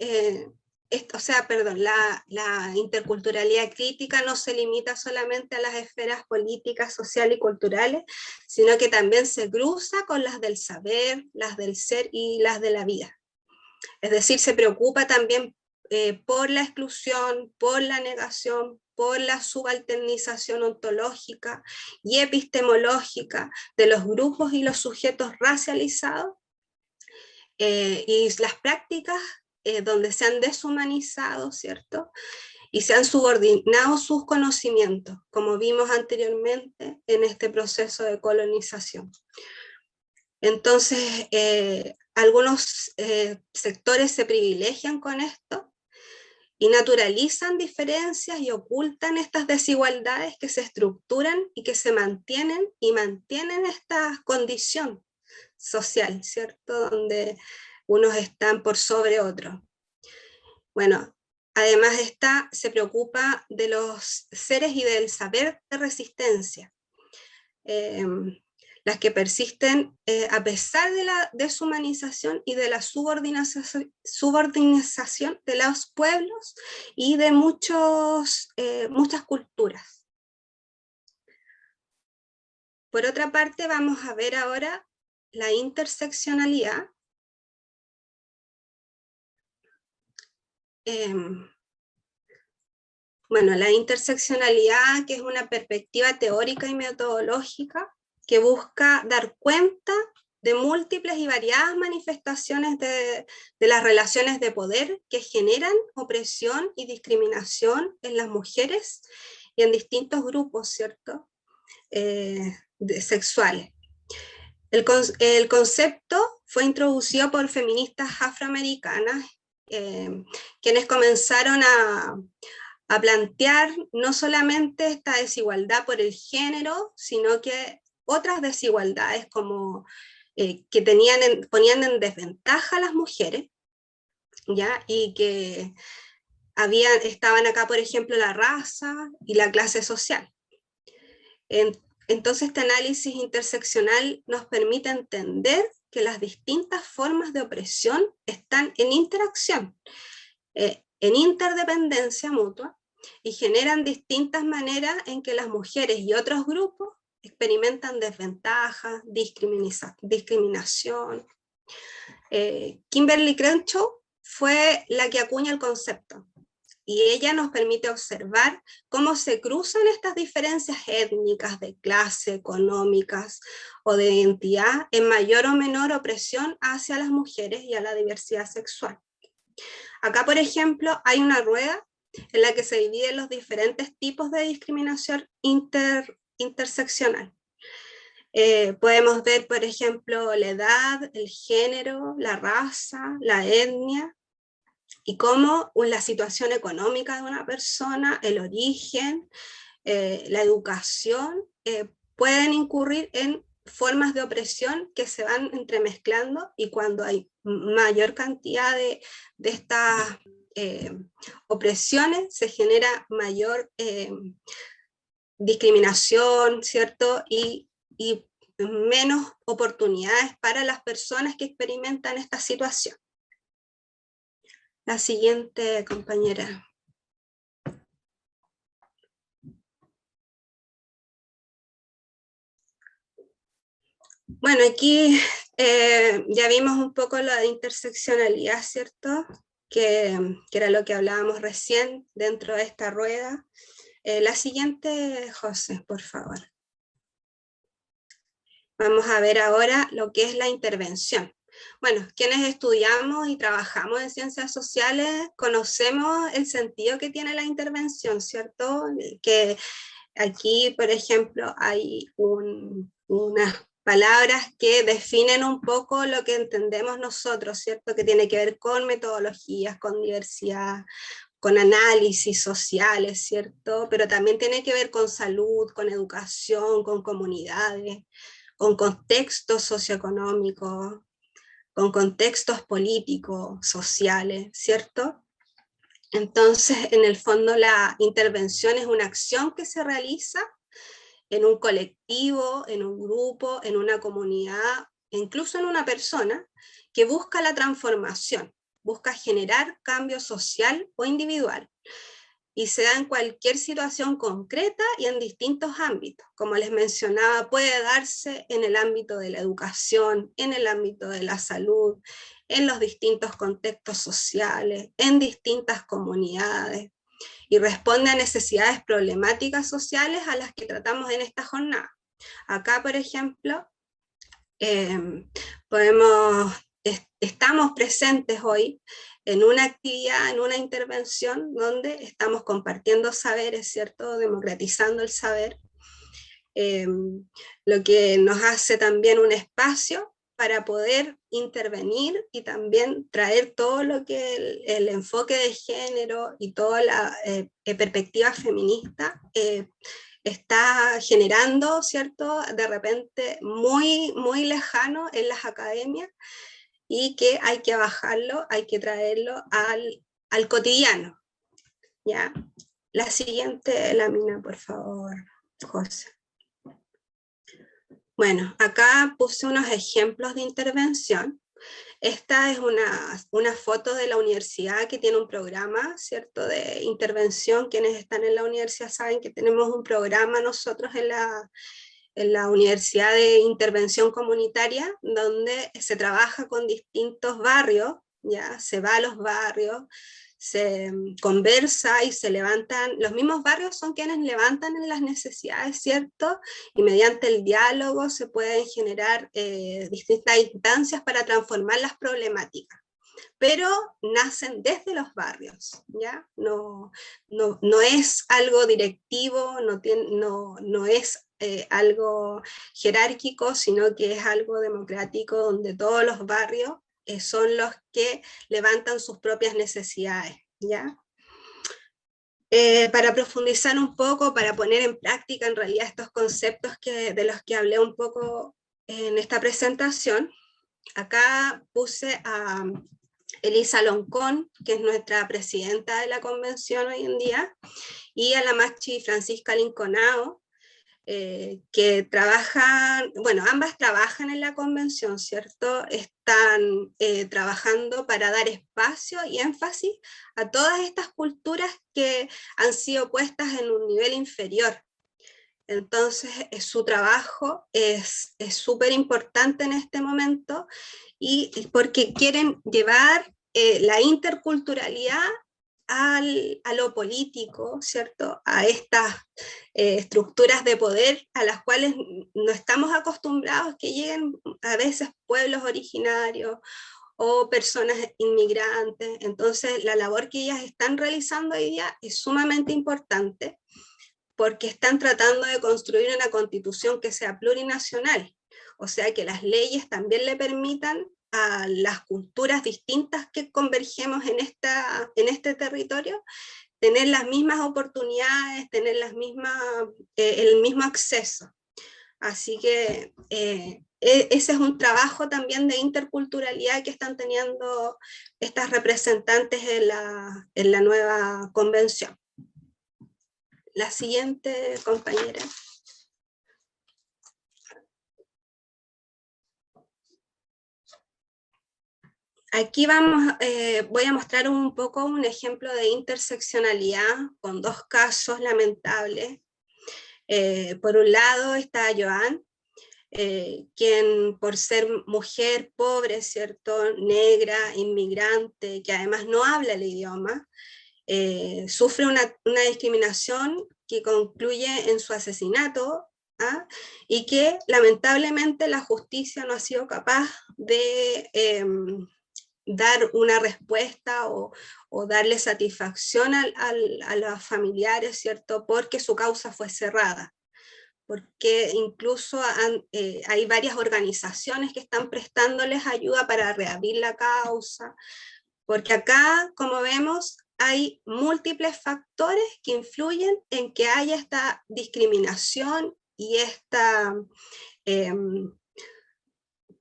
la interculturalidad crítica no se limita solamente a las esferas políticas, sociales y culturales, sino que también se cruza con las del saber, las del ser y las de la vida. Es decir, se preocupa también por la exclusión, por la negación, por la subalternización ontológica y epistemológica de los grupos y los sujetos racializados, y las prácticas donde se han deshumanizado, ¿cierto? Y se han subordinado sus conocimientos, como vimos anteriormente en este proceso de colonización. Entonces, algunos sectores se privilegian con esto y naturalizan diferencias y ocultan estas desigualdades que se estructuran y que se mantienen y mantienen esta condición social, ¿cierto? Donde unos están por sobre otros. Bueno, además se preocupa de los seres y del saber de resistencia, las que persisten a pesar de la deshumanización y de la subordinación de los pueblos y de muchas culturas. Por otra parte, vamos a ver ahora la interseccionalidad. Bueno, la interseccionalidad, que es una perspectiva teórica y metodológica que busca dar cuenta de múltiples y variadas manifestaciones de las relaciones de poder que generan opresión y discriminación en las mujeres y en distintos grupos, ¿cierto? Sexuales. El concepto fue introducido por feministas afroamericanas, quienes comenzaron a plantear no solamente esta desigualdad por el género, sino que otras desigualdades como que ponían en desventaja a las mujeres, ¿ya? Y que estaban acá, por ejemplo, la raza y la clase social. Entonces este análisis interseccional nos permite entender que las distintas formas de opresión están en interacción, en interdependencia mutua, y generan distintas maneras en que las mujeres y otros grupos experimentan desventajas, discriminación. Kimberly Crenshaw fue la que acuña el concepto, y ella nos permite observar cómo se cruzan estas diferencias étnicas, de clase, económicas o de identidad en mayor o menor opresión hacia las mujeres y a la diversidad sexual. Acá, por ejemplo, hay una rueda en la que se dividen los diferentes tipos de discriminación interseccional. Podemos ver, por ejemplo, la edad, el género, la raza, la etnia, y cómo la situación económica de una persona, el origen, la educación, pueden incurrir en formas de opresión que se van entremezclando, y cuando hay mayor cantidad de estas opresiones, se genera mayor discriminación, ¿cierto? Y menos oportunidades para las personas que experimentan esta situación. La siguiente, compañera. Bueno, aquí ya vimos un poco lo de interseccionalidad, ¿cierto? Que era lo que hablábamos recién dentro de esta rueda. La siguiente, José, por favor. Vamos a ver ahora lo que es la intervención. Bueno, quienes estudiamos y trabajamos en ciencias sociales conocemos el sentido que tiene la intervención, ¿cierto? Que aquí, por ejemplo, hay unas palabras que definen un poco lo que entendemos nosotros, ¿cierto? Que tiene que ver con metodologías, con diversidad, con análisis sociales, ¿cierto? Pero también tiene que ver con salud, con educación, con comunidades, con contextos socioeconómicos, con contextos políticos, sociales, ¿cierto? Entonces, en el fondo, la intervención es una acción que se realiza en un colectivo, en un grupo, en una comunidad, incluso en una persona, que busca la transformación, busca generar cambio social o individual, y se da en cualquier situación concreta y en distintos ámbitos. Como les mencionaba, puede darse en el ámbito de la educación, en el ámbito de la salud, en los distintos contextos sociales, en distintas comunidades, y responde a necesidades problemáticas sociales a las que tratamos en esta jornada. Acá, por ejemplo, estamos presentes hoy en una actividad, en una intervención donde estamos compartiendo saberes, ¿cierto? Democratizando el saber, lo que nos hace también un espacio para poder intervenir y también traer todo lo que el enfoque de género y toda la perspectiva feminista está generando, ¿cierto? De repente muy, muy lejano en las academias, y que hay que bajarlo, hay que traerlo al cotidiano, ¿ya? La siguiente lámina, por favor, José. Bueno, acá puse unos ejemplos de intervención. Esta es una foto de la universidad que tiene un programa, ¿cierto?, de intervención. Quienes están en la universidad saben que tenemos un programa nosotros en la Universidad de Intervención Comunitaria, donde se trabaja con distintos barrios, ya se va a los barrios, se conversa y se levantan, los mismos barrios son quienes levantan las necesidades, ¿cierto? Y mediante el diálogo se pueden generar distintas instancias para transformar las problemáticas, pero nacen desde los barrios, ¿ya? No es algo directivo, no es algo jerárquico, sino que es algo democrático, donde todos los barrios son los que levantan sus propias necesidades, ¿ya? Para profundizar un poco, para poner en práctica en realidad estos conceptos de los que hablé un poco en esta presentación, acá puse a Elisa Loncón, que es nuestra presidenta de la convención hoy en día, y a la Machi Francisca Linconao, que trabajan, bueno, ambas trabajan en la convención, ¿cierto? Están trabajando para dar espacio y énfasis a todas estas culturas que han sido puestas en un nivel inferior. Entonces, su trabajo es súper importante en este momento, y porque quieren llevar la interculturalidad a lo político, ¿cierto? A estas estructuras de poder a las cuales no estamos acostumbrados que lleguen a veces pueblos originarios o personas inmigrantes. Entonces, la labor que ellas están realizando hoy día es sumamente importante porque están tratando de construir una constitución que sea plurinacional, o sea, que las leyes también le permitan a las culturas distintas que convergemos en este territorio tener las mismas oportunidades, tener el mismo acceso. Así que ese es un trabajo también de interculturalidad que están teniendo estas representantes en la nueva convención. La siguiente, compañera. Aquí voy a mostrar un poco un ejemplo de interseccionalidad con dos casos lamentables. Por un lado está Joan, quien por ser mujer pobre, ¿cierto?, negra, inmigrante, que además no habla el idioma, sufre una discriminación que concluye en su asesinato, ¿ah? Y que lamentablemente la justicia no ha sido capaz de dar una respuesta o darle satisfacción a los familiares, ¿cierto?, porque su causa fue cerrada, porque incluso hay varias organizaciones que están prestándoles ayuda para reabrir la causa, porque acá, como vemos, hay múltiples factores que influyen en que haya esta discriminación y esta,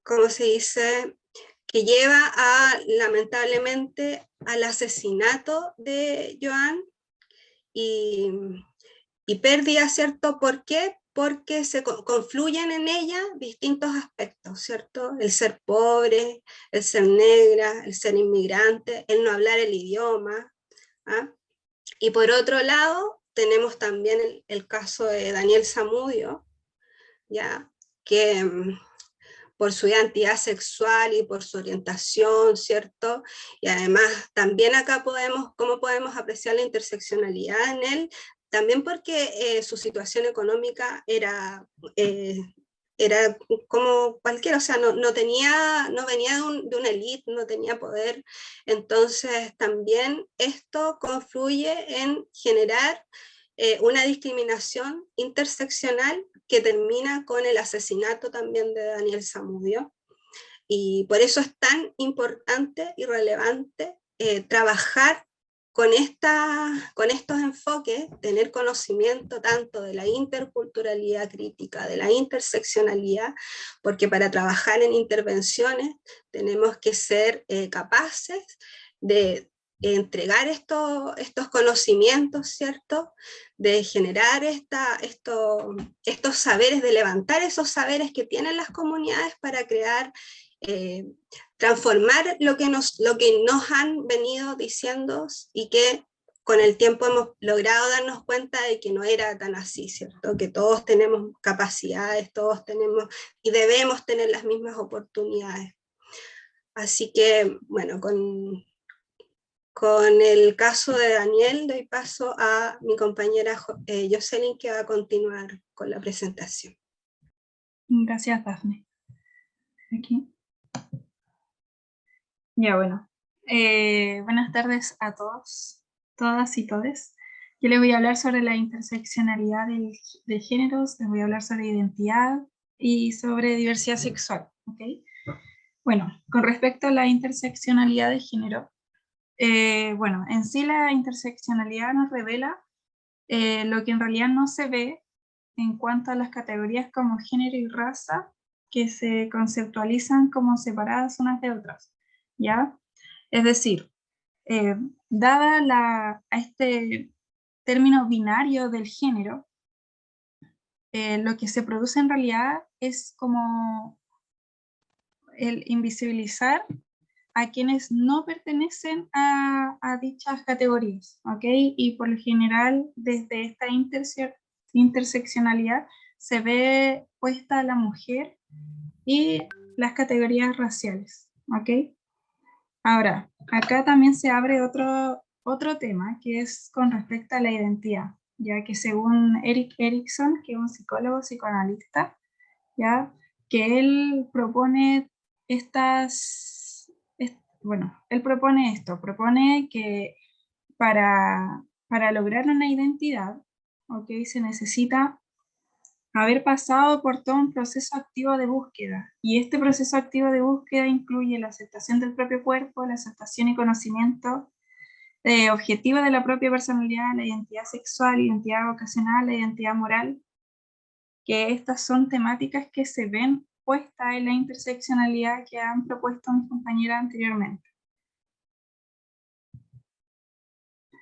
¿cómo se dice?, que lleva lamentablemente al asesinato de Joan y pérdida, ¿cierto? ¿Por qué? Porque se confluyen en ella distintos aspectos, ¿cierto? El ser pobre, el ser negra, el ser inmigrante, el no hablar el idioma. ¿Ah? Y por otro lado, tenemos también el caso de Daniel Zamudio, ¿ya? Que por su identidad sexual y por su orientación, ¿cierto? Y además también acá ¿cómo podemos apreciar la interseccionalidad en él? También porque su situación económica era como cualquiera, o sea, no venía de una élite, no tenía poder. Entonces también esto confluye en generar una discriminación interseccional que termina con el asesinato también de Daniel Zamudio. Y por eso es tan importante y relevante trabajar con estos enfoques, tener conocimiento tanto de la interculturalidad crítica, de la interseccionalidad, porque para trabajar en intervenciones tenemos que ser capaces de entregar estos conocimientos, ¿cierto? De generar estos saberes, de levantar esos saberes que tienen las comunidades para crear, transformar lo que nos han venido diciendo y que con el tiempo hemos logrado darnos cuenta de que no era tan así, ¿cierto? Que todos tenemos capacidades, todos tenemos y debemos tener las mismas oportunidades. Así que, bueno, con el caso de Daniel, doy paso a mi compañera Jocelyn, que va a continuar con la presentación. Gracias, Dafne. Aquí. Ya, bueno. Buenas tardes a todos, todas y todes. Yo les voy a hablar sobre la interseccionalidad de géneros, les voy a hablar sobre identidad y sobre diversidad sexual, ¿ok? Bueno, con respecto a la interseccionalidad de género, bueno, en sí la interseccionalidad nos revela lo que en realidad no se ve en cuanto a las categorías como género y raza, que se conceptualizan como separadas unas de otras, ¿ya? Es decir, dada a este término binario del género, lo que se produce en realidad es como el invisibilizar a quienes no pertenecen a dichas categorías, ¿ok? Y por lo general, desde esta interseccionalidad se ve puesta a la mujer y las categorías raciales, ¿ok? Ahora, acá también se abre otro tema que es con respecto a la identidad, ya que según Erik Erikson, que es un psicólogo psicoanalista, ya que él propone él propone esto, propone que para lograr una identidad, ¿okay? Se necesita haber pasado por todo un proceso activo de búsqueda, y este proceso activo de búsqueda incluye la aceptación del propio cuerpo, la aceptación y conocimiento objetivo de la propia personalidad, la identidad sexual, la identidad vocacional, la identidad moral, que estas son temáticas que se ven puestas en la interseccionalidad que han propuesto mis compañeras anteriormente.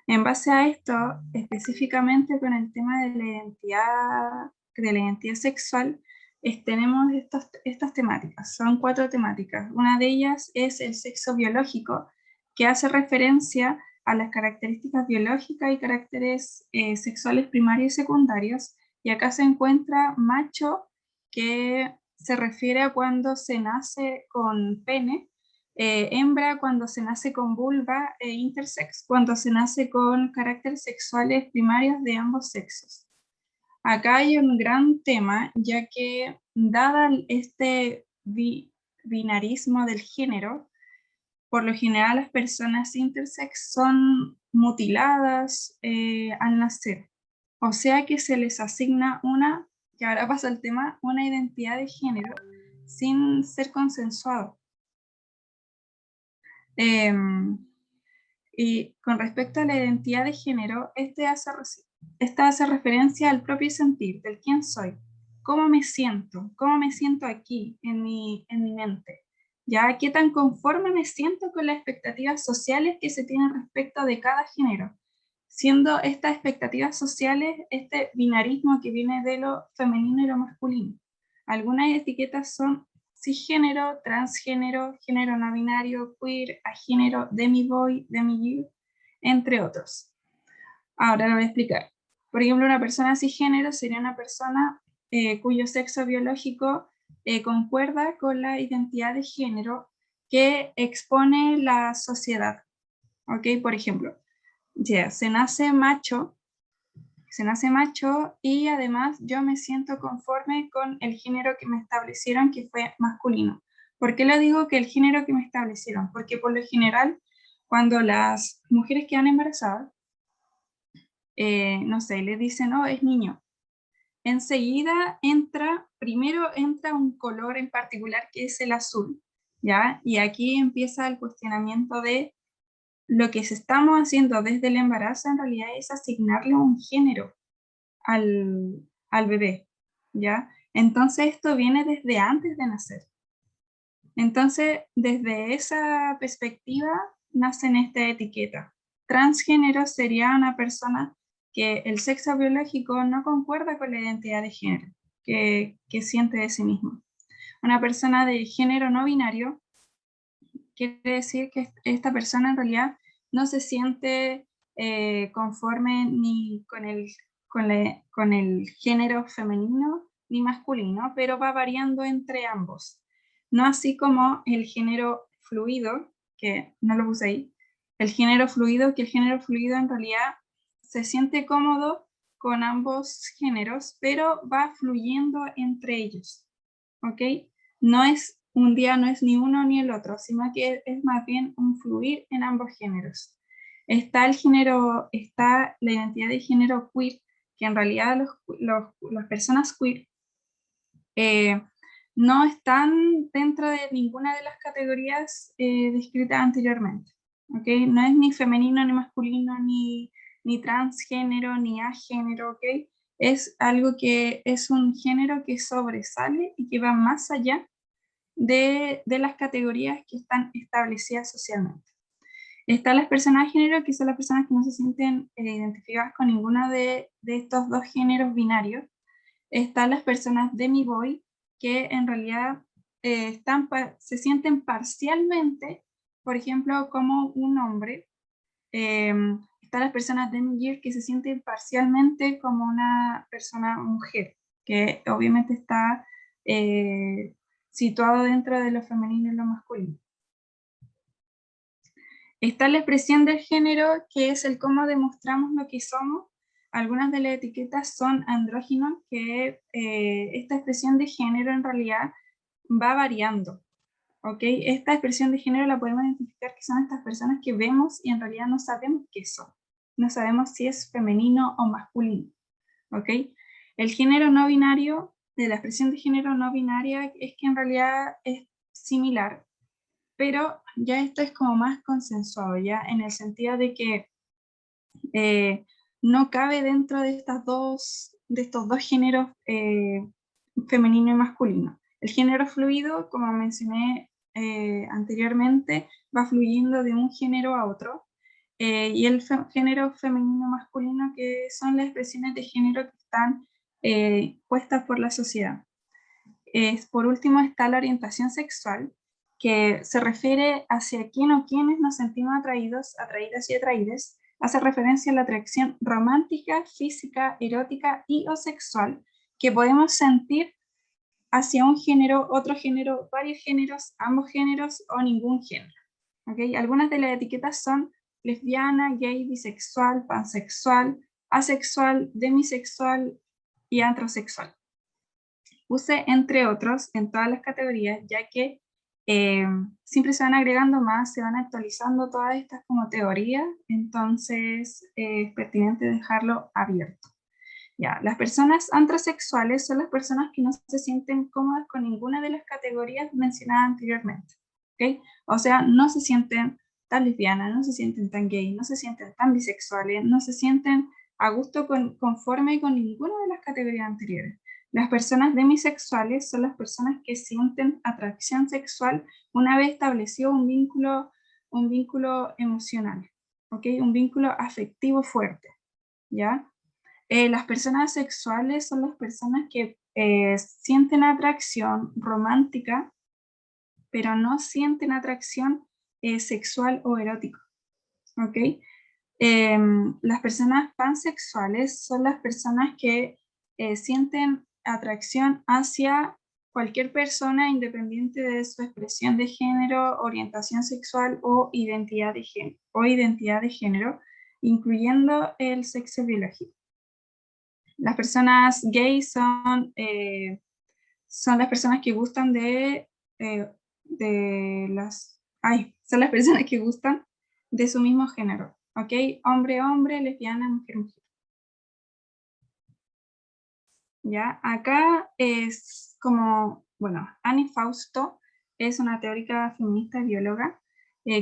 En base a esto, específicamente con el tema de la identidad sexual, tenemos estas temáticas. Son 4 temáticas. Una de ellas es el sexo biológico, que hace referencia a las características biológicas y caracteres sexuales primarios y secundarios. Y acá se encuentra macho, que se refiere a cuando se nace con pene, hembra cuando se nace con vulva, e intersex cuando se nace con caracteres sexuales primarios de ambos sexos. Acá hay un gran tema, ya que dada este binarismo del género, por lo general las personas intersex son mutiladas al nacer, o sea que se les asigna que ahora pasa el tema, una identidad de género sin ser consensuado. Y con respecto a la identidad de género, esta hace referencia al propio sentir, del quién soy, cómo me siento aquí en mi mente, ya qué tan conforme me siento con las expectativas sociales que se tienen respecto de cada género, siendo estas expectativas sociales este binarismo que viene de lo femenino y lo masculino. Algunas etiquetas son cisgénero, transgénero, género no binario, queer, agénero, demiboy, demigirl, entre otros. Ahora lo voy a explicar. Por ejemplo, una persona cisgénero sería una persona cuyo sexo biológico concuerda con la identidad de género que expone la sociedad. ¿Ok? Por ejemplo, se nace macho y además yo me siento conforme con el género que me establecieron, que fue masculino. ¿Por qué le digo que el género que me establecieron? Porque por lo general, cuando las mujeres quedan embarazadas, no sé, le dicen, oh, es niño. Enseguida primero entra un color en particular que es el azul, ¿ya? Y aquí empieza el cuestionamiento de lo que se estamos haciendo desde el embarazo en realidad es asignarle un género al bebé, ¿ya? Entonces esto viene desde antes de nacer. Entonces, desde esa perspectiva nacen esta etiqueta. Transgénero sería una persona que el sexo biológico no concuerda con la identidad de género que siente de sí mismo. Una persona de género no binario quiere decir que esta persona en realidad no se siente conforme ni con el género femenino ni masculino, pero va variando entre ambos. No así como el género fluido, que no lo puse ahí, que el género fluido en realidad se siente cómodo con ambos géneros, pero va fluyendo entre ellos, ¿ok? No es un día, no es ni uno ni el otro, sino que es más bien un fluir en ambos géneros. Está la identidad de género queer, que en realidad las personas queer no están dentro de ninguna de las categorías descritas anteriormente. ¿Okay? No es ni femenino, ni masculino, ni transgénero, ni agénero, ¿okay? Es algo que es un género que sobresale y que va más allá de las categorías que están establecidas socialmente. Están las personas de género, que son las personas que no se sienten identificadas con ninguno de estos dos géneros binarios. Están las personas demiboy, que en realidad se sienten parcialmente, por ejemplo, como un hombre. Están las personas demigirl, que se sienten parcialmente como una persona mujer, que obviamente está situado dentro de lo femenino y lo masculino. Está la expresión del género, que es el cómo demostramos lo que somos. Algunas de las etiquetas son andróginos, que esta expresión de género en realidad va variando. ¿Ok? Esta expresión de género la podemos identificar que son estas personas que vemos y en realidad no sabemos qué son. No sabemos si es femenino o masculino. ¿Ok? El género no binario, de la expresión de género no binaria, es que en realidad es similar, pero ya esto es como más consensuado, ya en el sentido de que no cabe dentro de estos dos géneros, femenino y masculino. El género fluido, como mencioné anteriormente, va fluyendo de un género a otro, y el género femenino masculino, que son las expresiones de género que están puestas por la sociedad. Por último está la orientación sexual, que se refiere hacia quién o quiénes nos sentimos atraídos, atraídas y atraídes. Hace referencia a la atracción romántica, física, erótica y o sexual que podemos sentir hacia un género, otro género, varios géneros, ambos géneros o ningún género. ¿Okay? Algunas de las etiquetas son lesbiana, gay, bisexual, pansexual, asexual, demisexual y antrosexual. Puse entre otros en todas las categorías, ya que siempre se van agregando más, se van actualizando todas estas como teorías, entonces es pertinente dejarlo abierto. Ya, las personas antrosexuales son las personas que no se sienten cómodas con ninguna de las categorías mencionadas anteriormente. ¿Okay? O sea, no se sienten tan lesbianas, no se sienten tan gay, no se sienten tan bisexuales, no se sienten a gusto conforme con ninguna de las categorías anteriores. Las personas demisexuales son las personas que sienten atracción sexual una vez establecido un vínculo emocional, ¿okay? Un vínculo afectivo fuerte, ¿ya? Las personas sexuales son las personas que sienten atracción romántica, pero no sienten atracción sexual o erótica, ¿ok? Las personas pansexuales son las personas que sienten atracción hacia cualquier persona independiente de su expresión de género, orientación sexual o identidad de género, incluyendo el sexo biológico. Las personas gays son las personas que gustan son las personas que gustan de su mismo género, ¿ok? Hombre, hombre, lesbiana, mujer, mujer. Ya, acá es como, bueno, Annie Fausto es una teórica feminista y bióloga,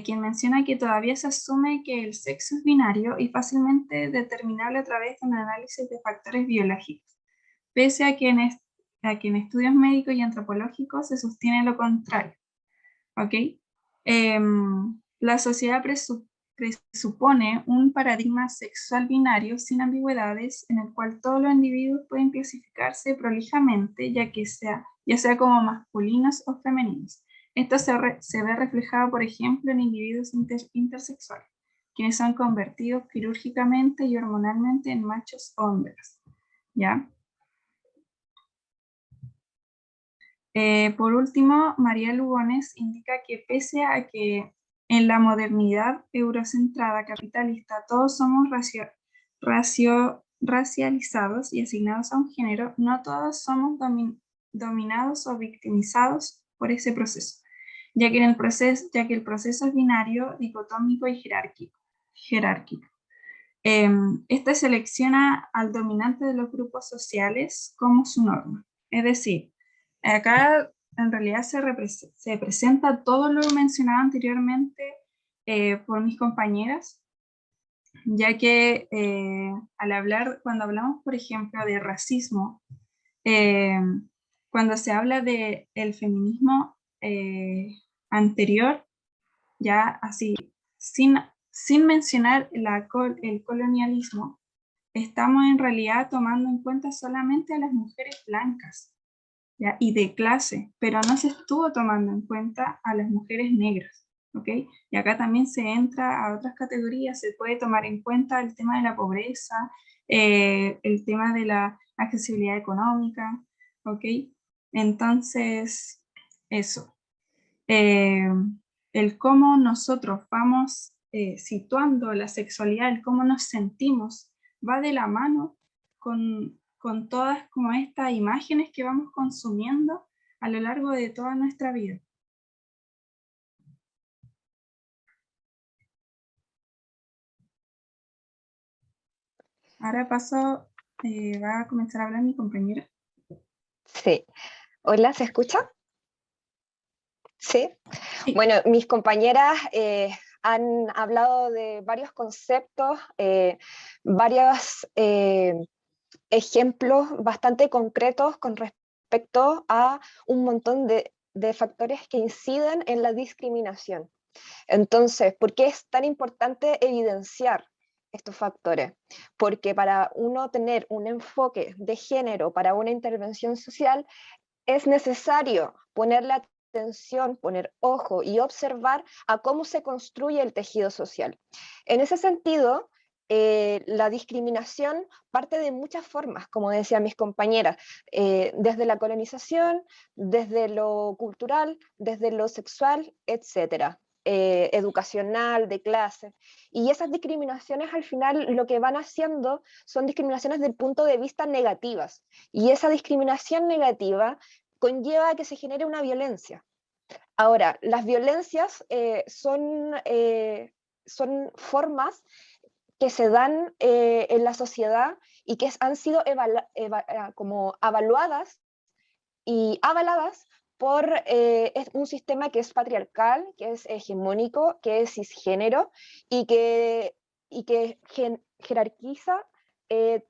quien menciona que todavía se asume que el sexo es binario y fácilmente determinable a través de un análisis de factores biológicos, pese a que en estudios médicos y antropológicos se sostiene lo contrario. ¿Ok? La sociedad presupone un paradigma sexual binario sin ambigüedades en el cual todos los individuos pueden clasificarse prolijamente, ya sea como masculinos o femeninos. Esto se ve reflejado, por ejemplo, en individuos intersexuales, quienes son convertidos quirúrgicamente y hormonalmente en machos o hembras. ¿Ya? Por último, María Lugones indica que pese a que en la modernidad eurocentrada capitalista todos somos racializados y asignados a un género, no todos somos dominados o victimizados por ese proceso, ya que el proceso es binario, dicotómico y jerárquico. Este selecciona al dominante de los grupos sociales como su norma, es decir, acá en realidad se presenta todo lo mencionado anteriormente por mis compañeras, ya que cuando hablamos, por ejemplo, de racismo, cuando se habla del feminismo anterior, ya así, sin mencionar el colonialismo, estamos en realidad tomando en cuenta solamente a las mujeres blancas, ¿ya? Y de clase, pero no se estuvo tomando en cuenta a las mujeres negras, ¿ok? Y acá también se entra a otras categorías, se puede tomar en cuenta el tema de la pobreza, el tema de la accesibilidad económica, ¿ok? Entonces, eso. El cómo nosotros vamos situando la sexualidad, el cómo nos sentimos, va de la mano con todas como estas imágenes que vamos consumiendo a lo largo de toda nuestra vida. Ahora paso, va a comenzar a hablar mi compañera. Sí. Hola, ¿se escucha? Sí. Sí. Bueno, mis compañeras han hablado de varios conceptos, varios ejemplos bastante concretos con respecto a un montón de factores que inciden en la discriminación. Entonces, ¿por qué es tan importante evidenciar estos factores? Porque para uno tener un enfoque de género para una intervención social, es necesario ponerle atención, poner ojo y observar a cómo se construye el tejido social. En ese sentido, la discriminación parte de muchas formas, como decían mis compañeras, desde la colonización, desde lo cultural, desde lo sexual, etcétera. Educacional, de clase, y esas discriminaciones al final lo que van haciendo son discriminaciones del punto de vista negativas, y esa discriminación negativa conlleva a que se genere una violencia. Ahora, las violencias son formas que se dan en la sociedad y que han sido como evaluadas y avaladas por un sistema que es patriarcal, que es hegemónico, que es cisgénero y que jerarquiza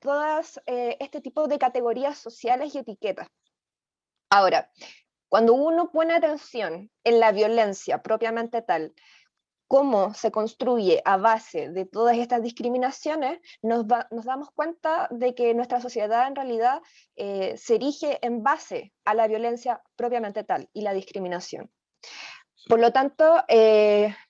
todas este tipo de categorías sociales y etiquetas. Ahora, cuando uno pone atención en la violencia propiamente tal, cómo se construye a base de todas estas discriminaciones, nos damos cuenta de que nuestra sociedad en realidad se erige en base a la violencia propiamente tal y la discriminación. Por lo tanto,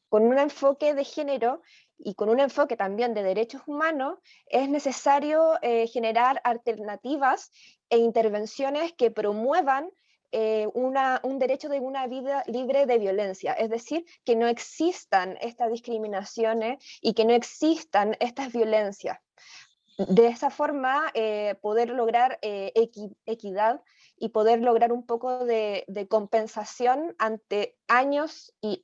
con un enfoque de género y con un enfoque también de derechos humanos, es necesario generar alternativas e intervenciones que promuevan un derecho de una vida libre de violencia, es decir, que no existan estas discriminaciones y que no existan estas violencias. De esa forma, poder lograr equidad y poder lograr un poco de compensación ante años y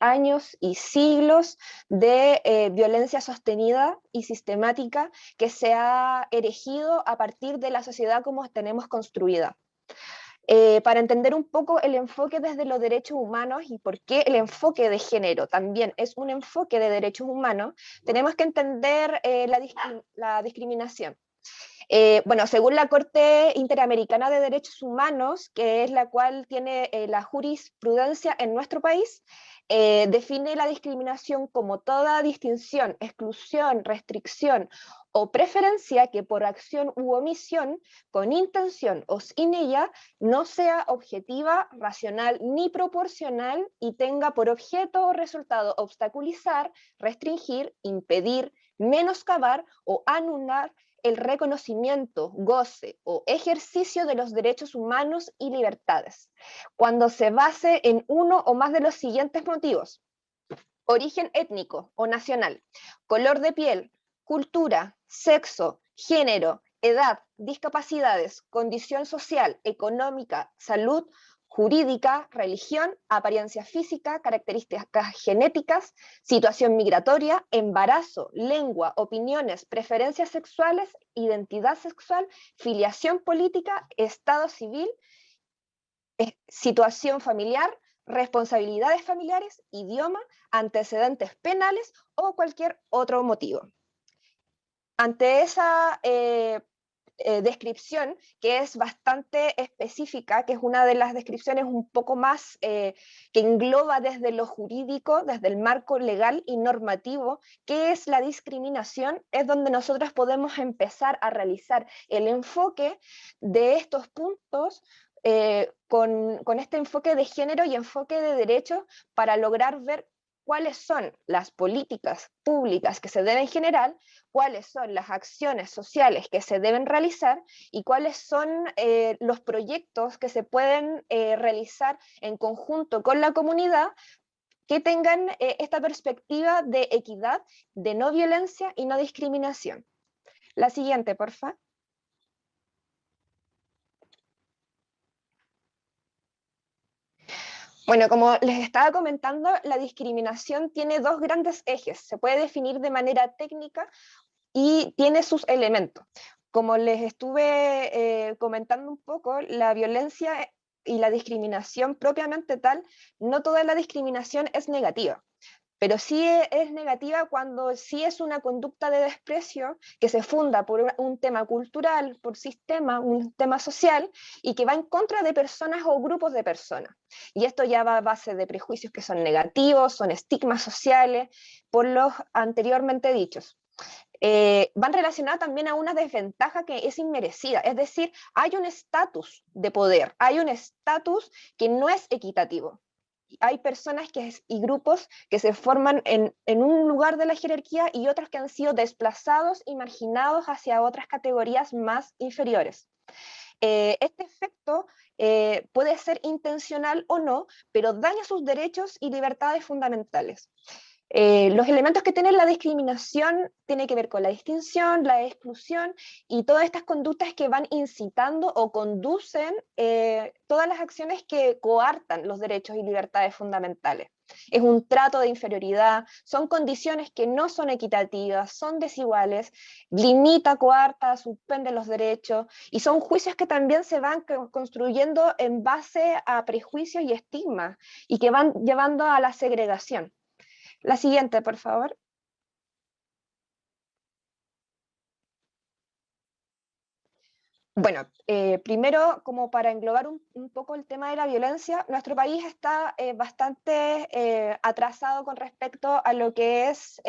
siglos de violencia sostenida y sistemática que se ha erigido a partir de la sociedad como tenemos construida. Para entender un poco el enfoque desde los derechos humanos y por qué el enfoque de género también es un enfoque de derechos humanos, tenemos que entender la discriminación. Bueno, según la Corte Interamericana de Derechos Humanos, que es la cual tiene la jurisprudencia en nuestro país, define la discriminación como toda distinción, exclusión, restricción o preferencia que por acción u omisión, con intención o sin ella, no sea objetiva, racional ni proporcional y tenga por objeto o resultado obstaculizar, restringir, impedir, menoscabar o anular el reconocimiento, goce o ejercicio de los derechos humanos y libertades, cuando se base en uno o más de los siguientes motivos: origen étnico o nacional, color de piel, cultura, sexo, género, edad, discapacidades, condición social, económica, salud, jurídica, religión, apariencia física, características genéticas, situación migratoria, embarazo, lengua, opiniones, preferencias sexuales, identidad sexual, filiación política, estado civil, situación familiar, responsabilidades familiares, idioma, antecedentes penales o cualquier otro motivo. Ante esa descripción, que es bastante específica, que es una de las descripciones un poco más que engloba desde lo jurídico, desde el marco legal y normativo, qué es la discriminación, es donde nosotros podemos empezar a realizar el enfoque de estos puntos con este enfoque de género y enfoque de derechos para lograr ver cuáles son las políticas públicas que se deben generar, cuáles son las acciones sociales que se deben realizar y cuáles son los proyectos que se pueden realizar en conjunto con la comunidad que tengan esta perspectiva de equidad, de no violencia y no discriminación. La siguiente, por favor. Bueno, como les estaba comentando, la discriminación tiene dos grandes ejes. Se puede definir de manera técnica y tiene sus elementos. Como les estuve comentando un poco, la violencia y la discriminación propiamente tal, no toda la discriminación es negativa, pero sí es negativa cuando sí es una conducta de desprecio que se funda por un tema cultural, por sistema, un tema social, y que va en contra de personas o grupos de personas. Y esto ya va a base de prejuicios que son negativos, son estigmas sociales, por los anteriormente dichos. Van relacionadas también a una desventaja que es inmerecida, es decir, hay un estatus de poder, hay un estatus que no es equitativo. Hay personas y grupos que se forman en un lugar de la jerarquía y otros que han sido desplazados y marginados hacia otras categorías más inferiores. Este efecto puede ser intencional o no, pero daña sus derechos y libertades fundamentales. Los elementos que tiene la discriminación tienen que ver con la distinción, la exclusión y todas estas conductas que van incitando o conducen todas las acciones que coartan los derechos y libertades fundamentales. Es un trato de inferioridad, son condiciones que no son equitativas, son desiguales, limita, coarta, suspende los derechos y son juicios que también se van construyendo en base a prejuicios y estigmas y que van llevando a la segregación. La siguiente, por favor. Bueno, primero, como para englobar un poco el tema de la violencia, nuestro país está bastante atrasado con respecto a lo que es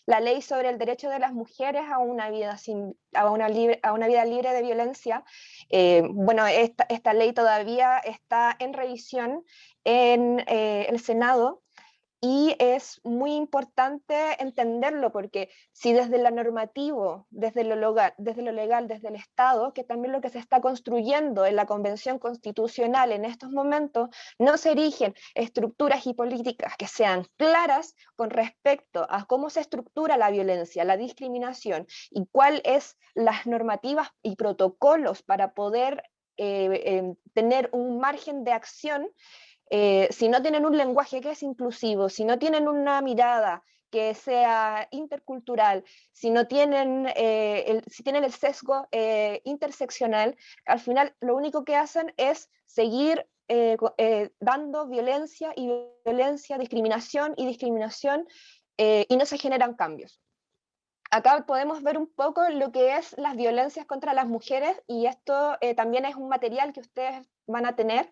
la ley sobre el derecho de las mujeres a una vida, a una vida libre de violencia. Bueno, esta ley todavía está en revisión en el Senado. Y es muy importante entenderlo porque si desde lo normativo, desde lo legal, desde el Estado, que también lo que se está construyendo en la Convención Constitucional en estos momentos, no se erigen estructuras y políticas que sean claras con respecto a cómo se estructura la violencia, la discriminación y cuáles es las normativas y protocolos para poder tener un margen de acción. Si no tienen un lenguaje que es inclusivo, si no tienen una mirada que sea intercultural, si no tienen, si tienen el sesgo interseccional, al final lo único que hacen es seguir dando violencia y violencia, discriminación y discriminación, y no se generan cambios. Acá podemos ver un poco lo que es las violencias contra las mujeres y esto también es un material que ustedes van a tener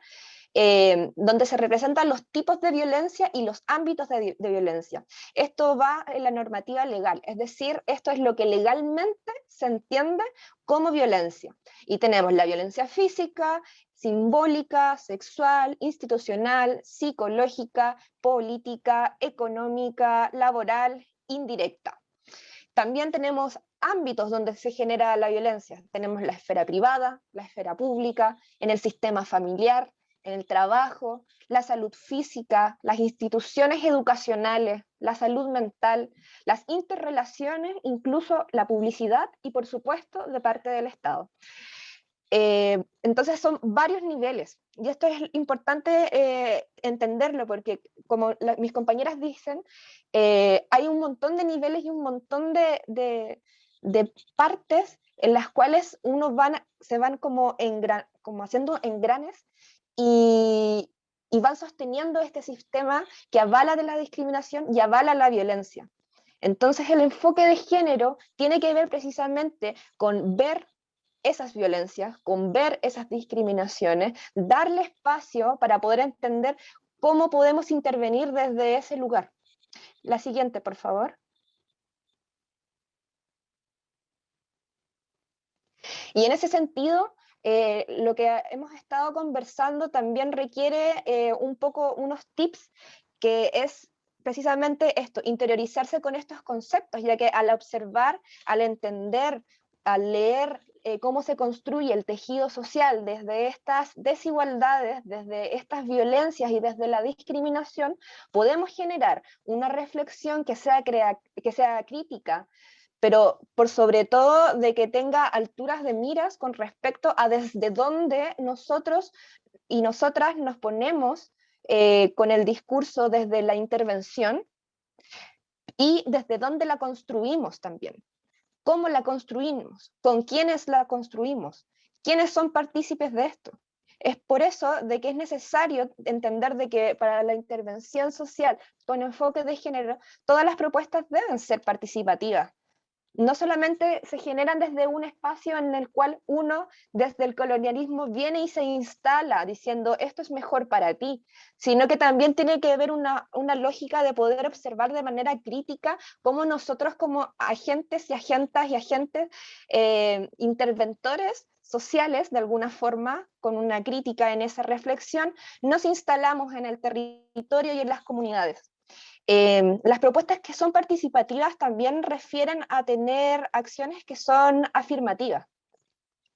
donde se representan los tipos de violencia y los ámbitos de violencia. Esto va en la normativa legal, es decir, esto es lo que legalmente se entiende como violencia. Y tenemos la violencia física, simbólica, sexual, institucional, psicológica, política, económica, laboral, indirecta. También tenemos ámbitos donde se genera la violencia. Tenemos la esfera privada, la esfera pública, en el sistema familiar, en el trabajo, la salud física, las instituciones educacionales, la salud mental, las interrelaciones, incluso la publicidad y, por supuesto, de parte del Estado. Entonces son varios niveles y esto es importante entenderlo porque como mis compañeras dicen, hay un montón de niveles y un montón de partes en las cuales se van como haciendo engranes y van sosteniendo este sistema que avala de la discriminación y avala la violencia. Entonces el enfoque de género tiene que ver precisamente con ver esas violencias, con ver esas discriminaciones, darle espacio para poder entender cómo podemos intervenir desde ese lugar. La siguiente, por favor. Y en ese sentido, lo que hemos estado conversando también requiere un poco unos tips que es precisamente esto, interiorizarse con estos conceptos, ya que al observar, al entender, al leer cómo se construye el tejido social desde estas desigualdades, desde estas violencias y desde la discriminación, podemos generar una reflexión que sea crítica, pero por sobre todo de que tenga alturas de miras con respecto a desde dónde nosotros y nosotras nos ponemos con el discurso desde la intervención y desde dónde la construimos también. ¿Cómo la construimos? ¿Con quiénes la construimos? ¿Quiénes son partícipes de esto? Es por eso de que es necesario entender de que para la intervención social con enfoque de género, todas las propuestas deben ser participativas. No solamente se generan desde un espacio en el cual uno, desde el colonialismo, viene y se instala diciendo esto es mejor para ti, sino que también tiene que haber una lógica de poder observar de manera crítica cómo nosotros como agentes y agentas y agentes interventores sociales, de alguna forma, con una crítica en esa reflexión, nos instalamos en el territorio y en las comunidades. Las propuestas que son participativas también refieren a tener acciones que son afirmativas.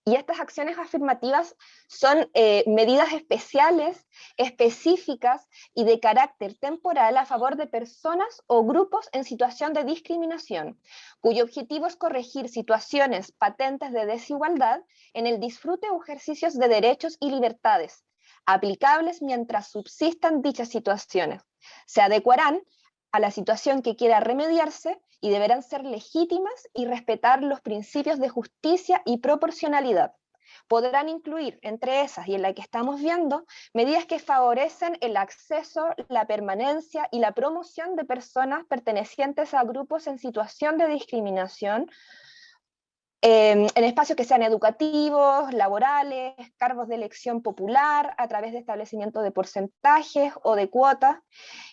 Y estas acciones afirmativas son medidas especiales, específicas y de carácter temporal a favor de personas o grupos en situación de discriminación, cuyo objetivo es corregir situaciones patentes de desigualdad en el disfrute o ejercicios de derechos y libertades, aplicables mientras subsistan dichas situaciones. Se adecuarán a la situación que quiera remediarse y deberán ser legítimas y respetar los principios de justicia y proporcionalidad. Podrán incluir, entre esas y en la que estamos viendo, medidas que favorecen el acceso, la permanencia y la promoción de personas pertenecientes a grupos en situación de discriminación, en espacios que sean educativos, laborales, cargos de elección popular, a través de establecimiento de porcentajes o de cuotas.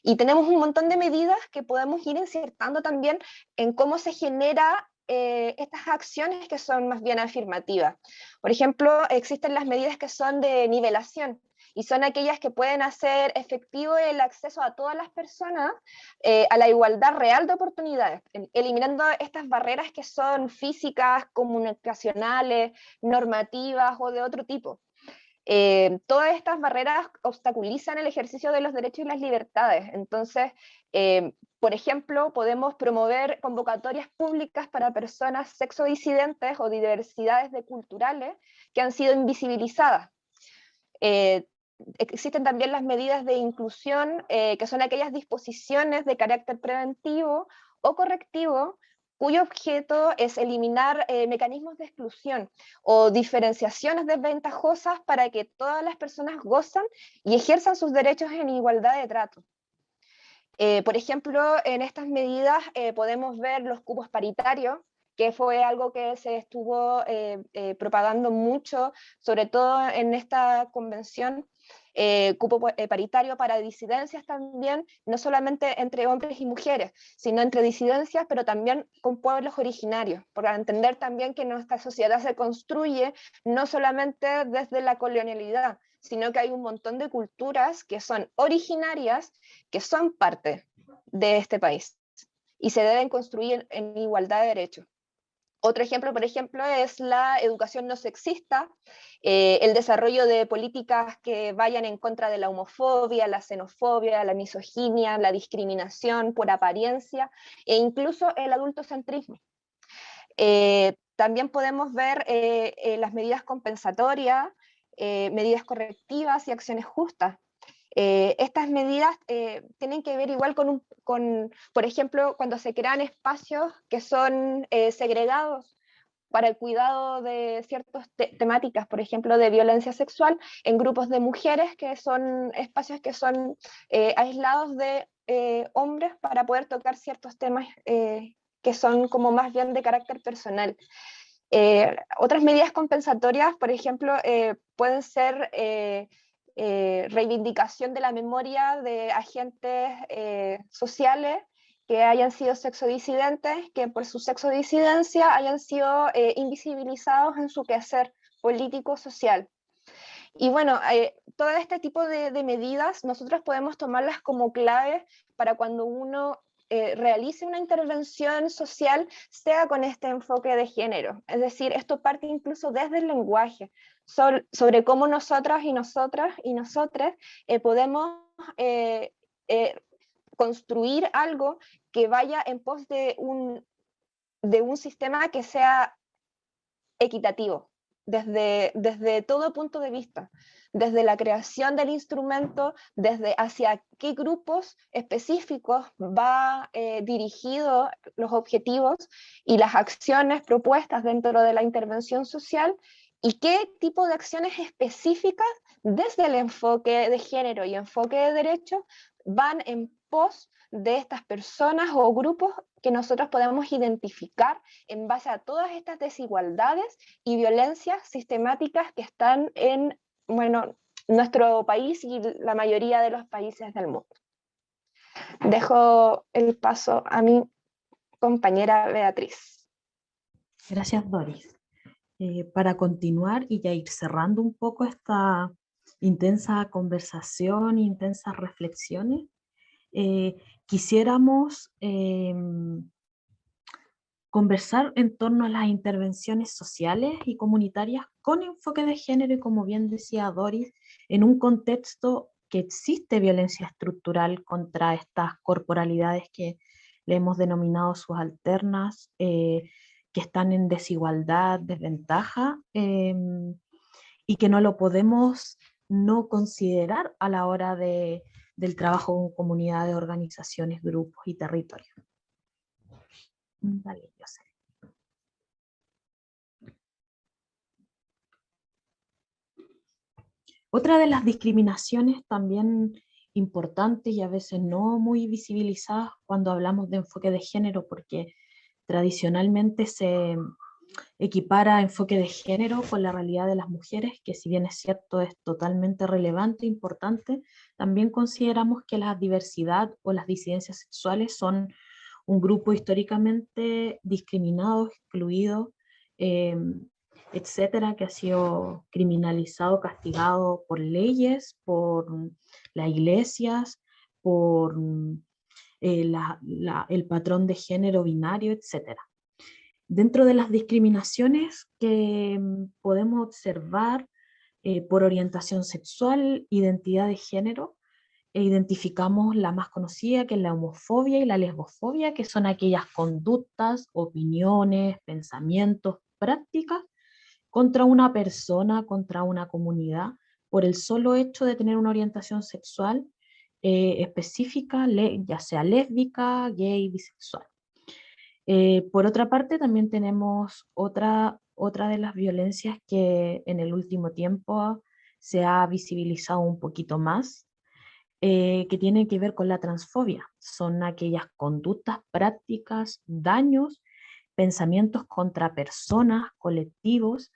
Y tenemos un montón de medidas que podemos ir insertando también en cómo se genera estas acciones que son más bien afirmativas. Por ejemplo, existen las medidas que son de nivelación, y son aquellas que pueden hacer efectivo el acceso a todas las personas a la igualdad real de oportunidades, eliminando estas barreras que son físicas, comunicacionales, normativas o de otro tipo. Todas estas barreras obstaculizan el ejercicio de los derechos y las libertades. Entonces, por ejemplo, podemos promover convocatorias públicas para personas sexodisidentes o diversidades culturales que han sido invisibilizadas. Existen también las medidas de inclusión, que son aquellas disposiciones de carácter preventivo o correctivo cuyo objeto es eliminar mecanismos de exclusión o diferenciaciones desventajosas para que todas las personas gozan y ejerzan sus derechos en igualdad de trato. Por ejemplo, en estas medidas podemos ver los cupos paritarios, que fue algo que se estuvo propagando mucho, sobre todo en esta convención, cupo paritario para disidencias también, no solamente entre hombres y mujeres, sino entre disidencias, pero también con pueblos originarios, para entender también que nuestra sociedad se construye no solamente desde la colonialidad, sino que hay un montón de culturas que son originarias, que son parte de este país, y se deben construir en igualdad de derechos. Otro ejemplo, por ejemplo, es la educación no sexista, el desarrollo de políticas que vayan en contra de la homofobia, la xenofobia, la misoginia, la discriminación por apariencia e incluso el adultocentrismo. También podemos ver las medidas compensatorias, medidas correctivas y acciones justas. Estas medidas tienen que ver igual con, por ejemplo, cuando se crean espacios que son segregados para el cuidado de ciertas temáticas, por ejemplo, de violencia sexual en grupos de mujeres, que son espacios que son aislados de hombres para poder tocar ciertos temas que son como más bien de carácter personal. Otras medidas compensatorias, por ejemplo, pueden ser reivindicación de la memoria de agentes sociales que hayan sido sexodisidentes, que por su sexodisidencia hayan sido invisibilizados en su quehacer político-social. Y bueno, todo este tipo de medidas nosotros podemos tomarlas como claves para cuando uno realice una intervención social sea con este enfoque de género. Es decir, esto parte incluso desde el lenguaje, sobre cómo nosotras y nosotras y nosotres podemos construir algo que vaya en pos de un sistema que sea equitativo, desde todo punto de vista, desde la creación del instrumento, desde hacia qué grupos específicos va dirigido los objetivos y las acciones propuestas dentro de la intervención social, y qué tipo de acciones específicas desde el enfoque de género y enfoque de derechos van en pos de estas personas o grupos que nosotros podemos identificar en base a todas estas desigualdades y violencias sistemáticas que están en, bueno, nuestro país y la mayoría de los países del mundo. Dejo el paso a mi compañera Beatriz. Gracias, Doris. Para continuar y ya ir cerrando un poco esta intensa conversación, intensas reflexiones, quisiéramos conversar en torno a las intervenciones sociales y comunitarias con enfoque de género y, como bien decía Doris, en un contexto que existe violencia estructural contra estas corporalidades que le hemos denominado subalternas, que están en desigualdad, desventaja, y que no lo podemos no considerar a la hora del trabajo con comunidades, organizaciones, grupos y territorios. Dale, yo sé. Otra de las discriminaciones también importantes y a veces no muy visibilizadas cuando hablamos de enfoque de género, porque tradicionalmente se equipara enfoque de género con la realidad de las mujeres, que si bien es cierto es totalmente relevante e importante, también consideramos que la diversidad o las disidencias sexuales son un grupo históricamente discriminado, excluido, etcétera, que ha sido criminalizado, castigado por leyes, por las iglesias, por el patrón de género binario, etcétera. Dentro de las discriminaciones que podemos observar por orientación sexual, identidad de género, identificamos la más conocida, que es la homofobia y la lesbofobia, que son aquellas conductas, opiniones, pensamientos, prácticas contra una persona, contra una comunidad, por el solo hecho de tener una orientación sexual específica, ya sea lésbica, gay, bisexual. Por otra parte, también tenemos otra de las violencias que en el último tiempo se ha visibilizado un poquito más, que tiene que ver con la transfobia. Son aquellas conductas, prácticas, daños, pensamientos contra personas, colectivos,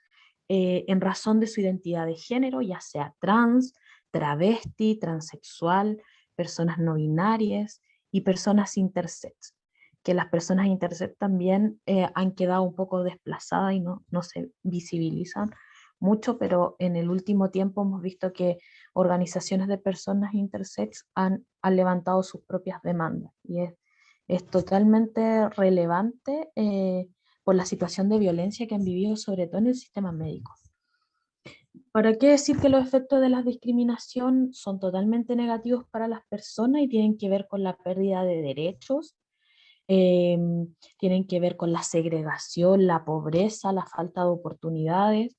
en razón de su identidad de género, ya sea trans, travesti, transexual, personas no binarias y personas intersex, que las personas intersex también han quedado un poco desplazadas y no se visibilizan mucho, pero en el último tiempo hemos visto que organizaciones de personas intersex han levantado sus propias demandas, y es totalmente relevante por la situación de violencia que han vivido, sobre todo en el sistema médico. ¿Para qué decir que los efectos de la discriminación son totalmente negativos para las personas y tienen que ver con la pérdida de derechos? Tienen que ver con la segregación, la pobreza, la falta de oportunidades,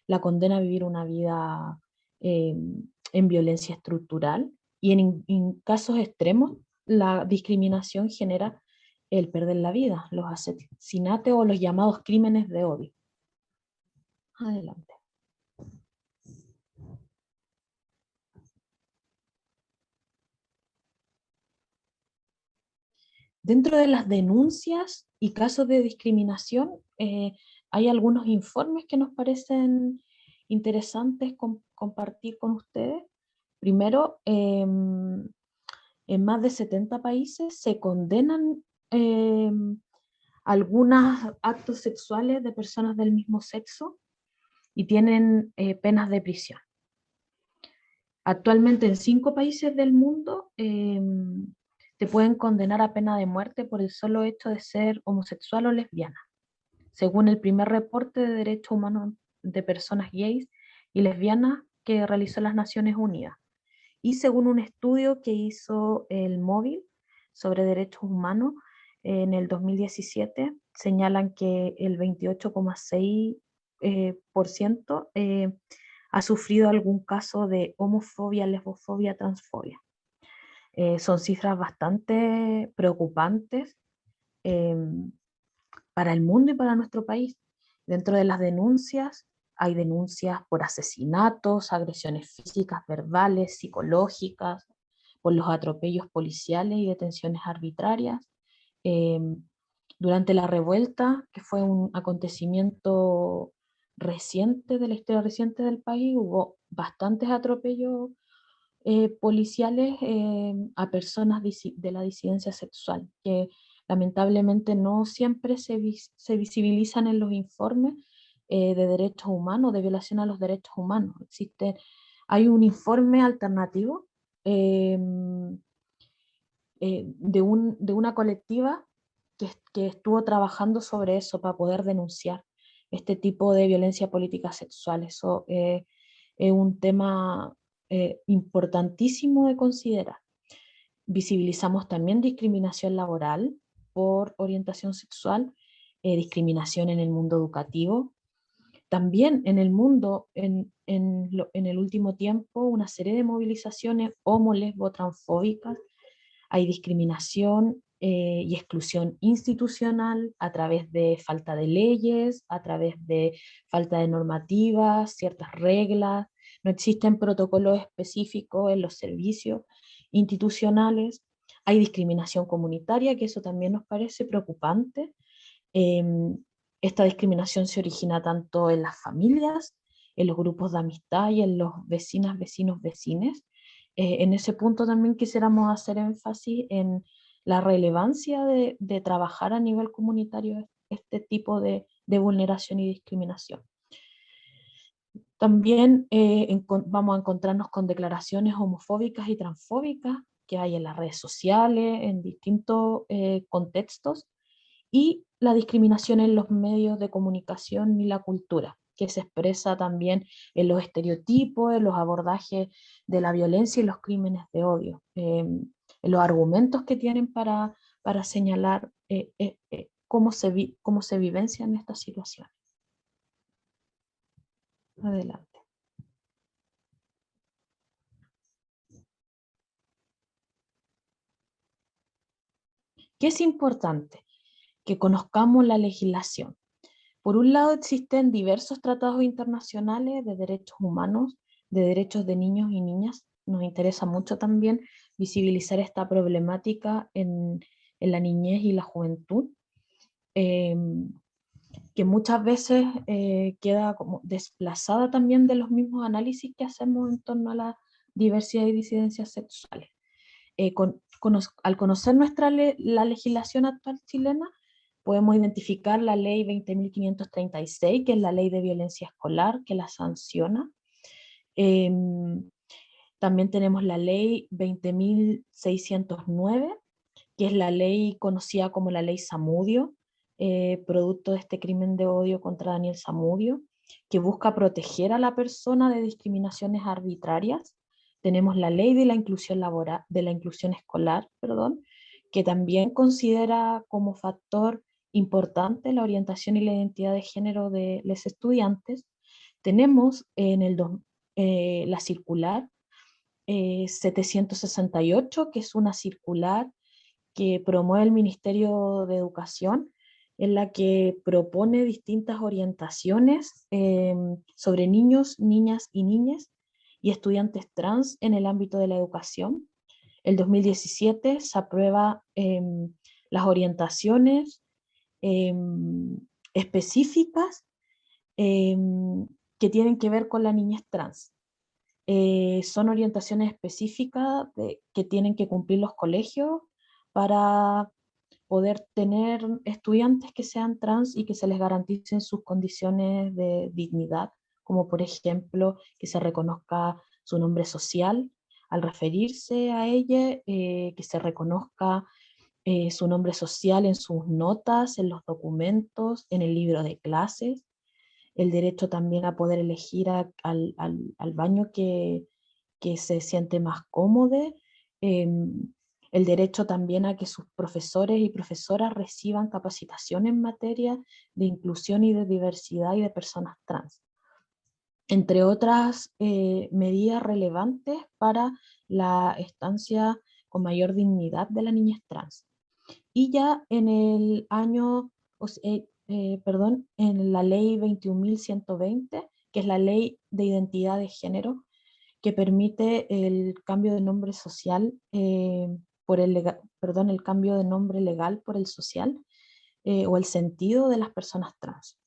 la condena a vivir una vida en violencia estructural, y en casos extremos la discriminación genera el perder la vida, los asesinatos o los llamados crímenes de odio. Adelante. Dentro de las denuncias y casos de discriminación, hay algunos informes que nos parecen interesantes compartir con ustedes. Primero, en más de 70 países se condenan algunos actos sexuales de personas del mismo sexo y tienen penas de prisión. Actualmente en 5 países del mundo te pueden condenar a pena de muerte por el solo hecho de ser homosexual o lesbiana, según el primer reporte de derechos humanos de personas gays y lesbianas que realizó las Naciones Unidas. Y según un estudio que hizo el Móvil sobre derechos humanos en el 2017, señalan que el 28,6% ha sufrido algún caso de homofobia, lesbofobia, transfobia. Son cifras bastante preocupantes eh, para el mundo y para nuestro país. Dentro de las denuncias hay denuncias por asesinatos, agresiones físicas, verbales, psicológicas, por los atropellos policiales y detenciones arbitrarias. Eh, Durante la revuelta, que fue un acontecimiento reciente de la historia reciente del país, hubo bastantes atropellos policiales a personas de la disidencia sexual, que lamentablemente no siempre se visibilizan en los informes de derechos humanos, de violación a los derechos humanos. Hay un informe alternativo eh, de una colectiva que estuvo trabajando sobre eso para poder denunciar este tipo de violencia política sexual. Eso es un tema importantísimo de considerar. Visibilizamos también discriminación laboral por orientación sexual, discriminación en el mundo educativo, también en el mundo, en el último tiempo, una serie de movilizaciones homo, lesbo, transfóbicas. Hay discriminación y exclusión institucional a través de falta de leyes, a través de falta de normativas, ciertas reglas. No existen protocolos específicos en los servicios institucionales. Hay discriminación comunitaria, que eso también nos parece preocupante. Esta discriminación se origina tanto en las familias, en los grupos de amistad y en los vecinas, vecinos, vecines. En ese punto también quisiéramos hacer énfasis en la relevancia de trabajar a nivel comunitario este tipo de vulneración y discriminación. También vamos a encontrarnos con declaraciones homofóbicas y transfóbicas que hay en las redes sociales, en distintos contextos, y la discriminación en los medios de comunicación y la cultura, que se expresa también en los estereotipos, en los abordajes de la violencia y los crímenes de odio, en los argumentos que tienen para señalar cómo se vivencian estas situaciones. Adelante. ¿Qué es importante? Que conozcamos la legislación. Por un lado, existen diversos tratados internacionales de derechos humanos, de derechos de niños y niñas. Nos interesa mucho también visibilizar esta problemática en la niñez y la juventud, que muchas veces queda como desplazada también de los mismos análisis que hacemos en torno a la diversidad y disidencias sexuales. Al conocer la legislación actual chilena, podemos identificar la ley 20.536, que es la ley de violencia escolar, que la sanciona. También tenemos la ley 20.609, que es la ley conocida como la ley Zamudio, producto de este crimen de odio contra Daniel Zamudio, que busca proteger a la persona de discriminaciones arbitrarias. Tenemos la ley de la inclusión laboral, de la inclusión escolar, que también considera como factor importante la orientación y la identidad de género de los estudiantes. Tenemos la circular 768, que es una circular que promueve el Ministerio de Educación, en la que propone distintas orientaciones sobre niños, niñas y niñas y estudiantes trans en el ámbito de la educación. El 2017 se aprueba las orientaciones específicas que tienen que ver con la niñez trans. Son orientaciones específicas que tienen que cumplir los colegios para poder tener estudiantes que sean trans y que se les garanticen sus condiciones de dignidad, como por ejemplo que se reconozca su nombre social, al referirse a ella, que se reconozca su nombre social en sus notas, en los documentos, en el libro de clases, el derecho también a poder elegir al baño que se siente más cómodo, el derecho también a que sus profesores y profesoras reciban capacitación en materia de inclusión y de diversidad y de personas trans, entre otras medidas relevantes para la estancia con mayor dignidad de la niñez trans. Y ya en el año, en la ley 21.120, que es la ley de identidad de género, que permite el cambio de nombre social el cambio de nombre legal por el social, o el sentido de las personas trans.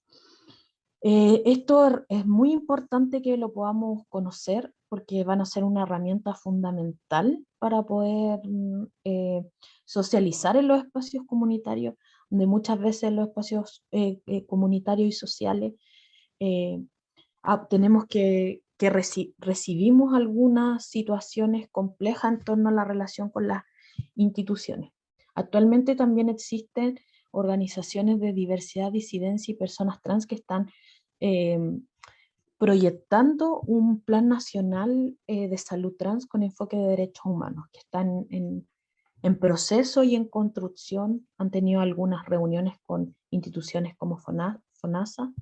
Esto es muy importante que lo podamos conocer porque van a ser una herramienta fundamental para poder socializar en los espacios comunitarios, donde muchas veces los espacios comunitarios y sociales tenemos recibimos algunas situaciones complejas en torno a la relación con las instituciones. Actualmente también existen organizaciones de diversidad, disidencia y personas trans que están proyectando un plan nacional de salud trans con enfoque de derechos humanos, que están en proceso y en construcción. Han tenido algunas reuniones con instituciones como FONASA,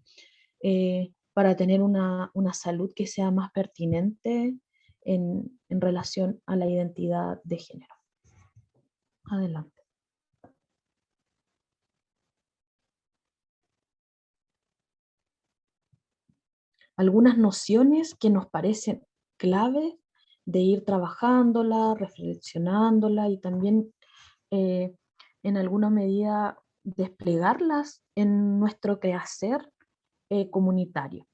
para tener una salud que sea más pertinente en relación a la identidad de género. Adelante. Algunas nociones que nos parecen clave de ir trabajándola, reflexionándola y también en alguna medida desplegarlas en nuestro quehacer comunitario.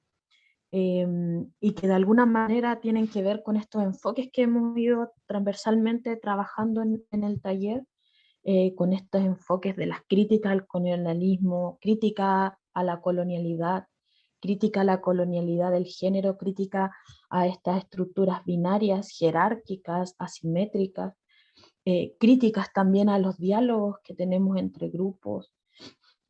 Y que de alguna manera tienen que ver con estos enfoques que hemos ido transversalmente trabajando en el taller, con estos enfoques de las críticas al colonialismo, crítica a la colonialidad, crítica a la colonialidad del género, crítica a estas estructuras binarias, jerárquicas, asimétricas, críticas también a los diálogos que tenemos entre grupos,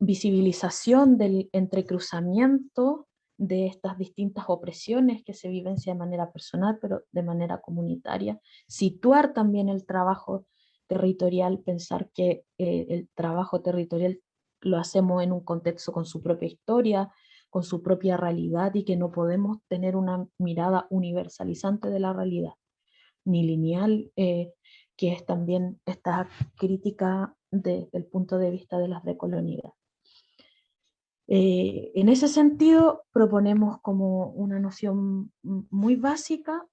visibilización del entrecruzamiento de estas distintas opresiones que se vivencian de manera personal, pero de manera comunitaria, situar también el trabajo territorial, pensar que el trabajo territorial lo hacemos en un contexto con su propia historia, con su propia realidad, y que no podemos tener una mirada universalizante de la realidad, ni lineal, que es también esta crítica desde el punto de vista de las decolonialidades. En ese sentido, proponemos como una noción muy básica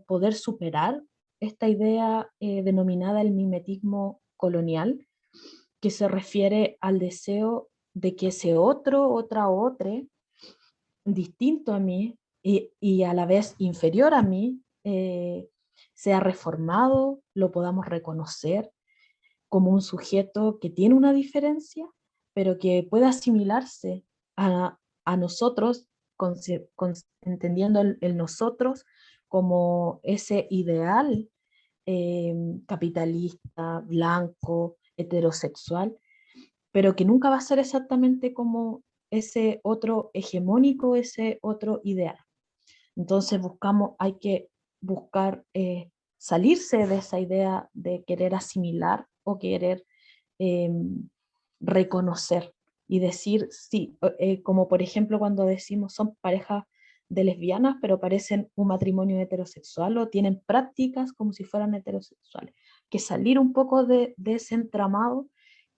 poder superar esta idea denominada el mimetismo colonial, que se refiere al deseo de que ese otro, otra, otre, distinto a mí y a la vez inferior a mí, sea reformado, lo podamos reconocer como un sujeto que tiene una diferencia, pero que puede asimilarse a nosotros, entendiendo el nosotros como ese ideal capitalista, blanco, heterosexual, pero que nunca va a ser exactamente como ese otro hegemónico, ese otro ideal. Entonces hay que buscar salirse de esa idea de querer asimilar o querer reconocer y decir sí, como por ejemplo cuando decimos son parejas de lesbianas, pero parecen un matrimonio heterosexual o tienen prácticas como si fueran heterosexuales. Que salir un poco de ese entramado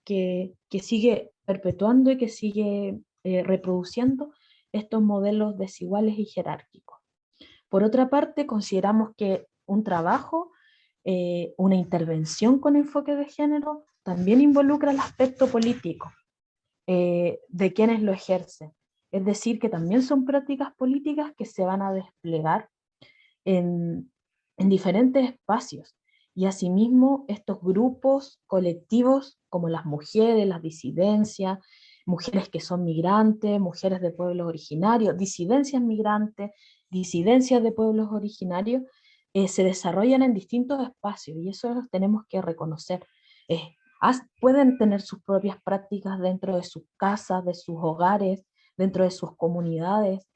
que sigue perpetuando y que sigue reproduciendo estos modelos desiguales y jerárquicos. Por otra parte, consideramos que un trabajo, una intervención con enfoque de género, también involucra el aspecto político de quienes lo ejercen. Es decir, que también son prácticas políticas que se van a desplegar en diferentes espacios. Y asimismo, estos grupos colectivos, como las mujeres, las disidencias, mujeres que son migrantes, mujeres de pueblos originarios, disidencias migrantes, disidencias de pueblos originarios, se desarrollan en distintos espacios y eso los tenemos que reconocer. Pueden tener sus propias prácticas dentro de sus casas, de sus hogares, dentro de sus comunidades,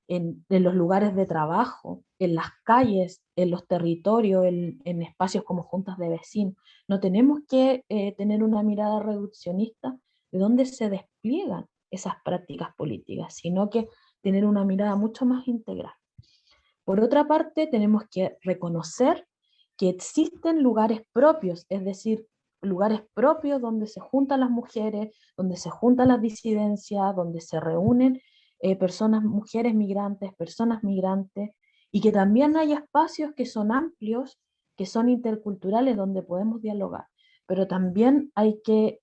en los lugares de trabajo, en las calles, en los territorios, en espacios como juntas de vecinos. No tenemos que tener una mirada reduccionista de dónde se despliegan esas prácticas políticas, sino que tener una mirada mucho más integral. Por otra parte, tenemos que reconocer que existen lugares propios, es decir, lugares propios donde se juntan las mujeres, donde se juntan las disidencias, donde se reúnen personas, mujeres migrantes, personas migrantes, y que también hay espacios que son amplios, que son interculturales, donde podemos dialogar. Pero también hay que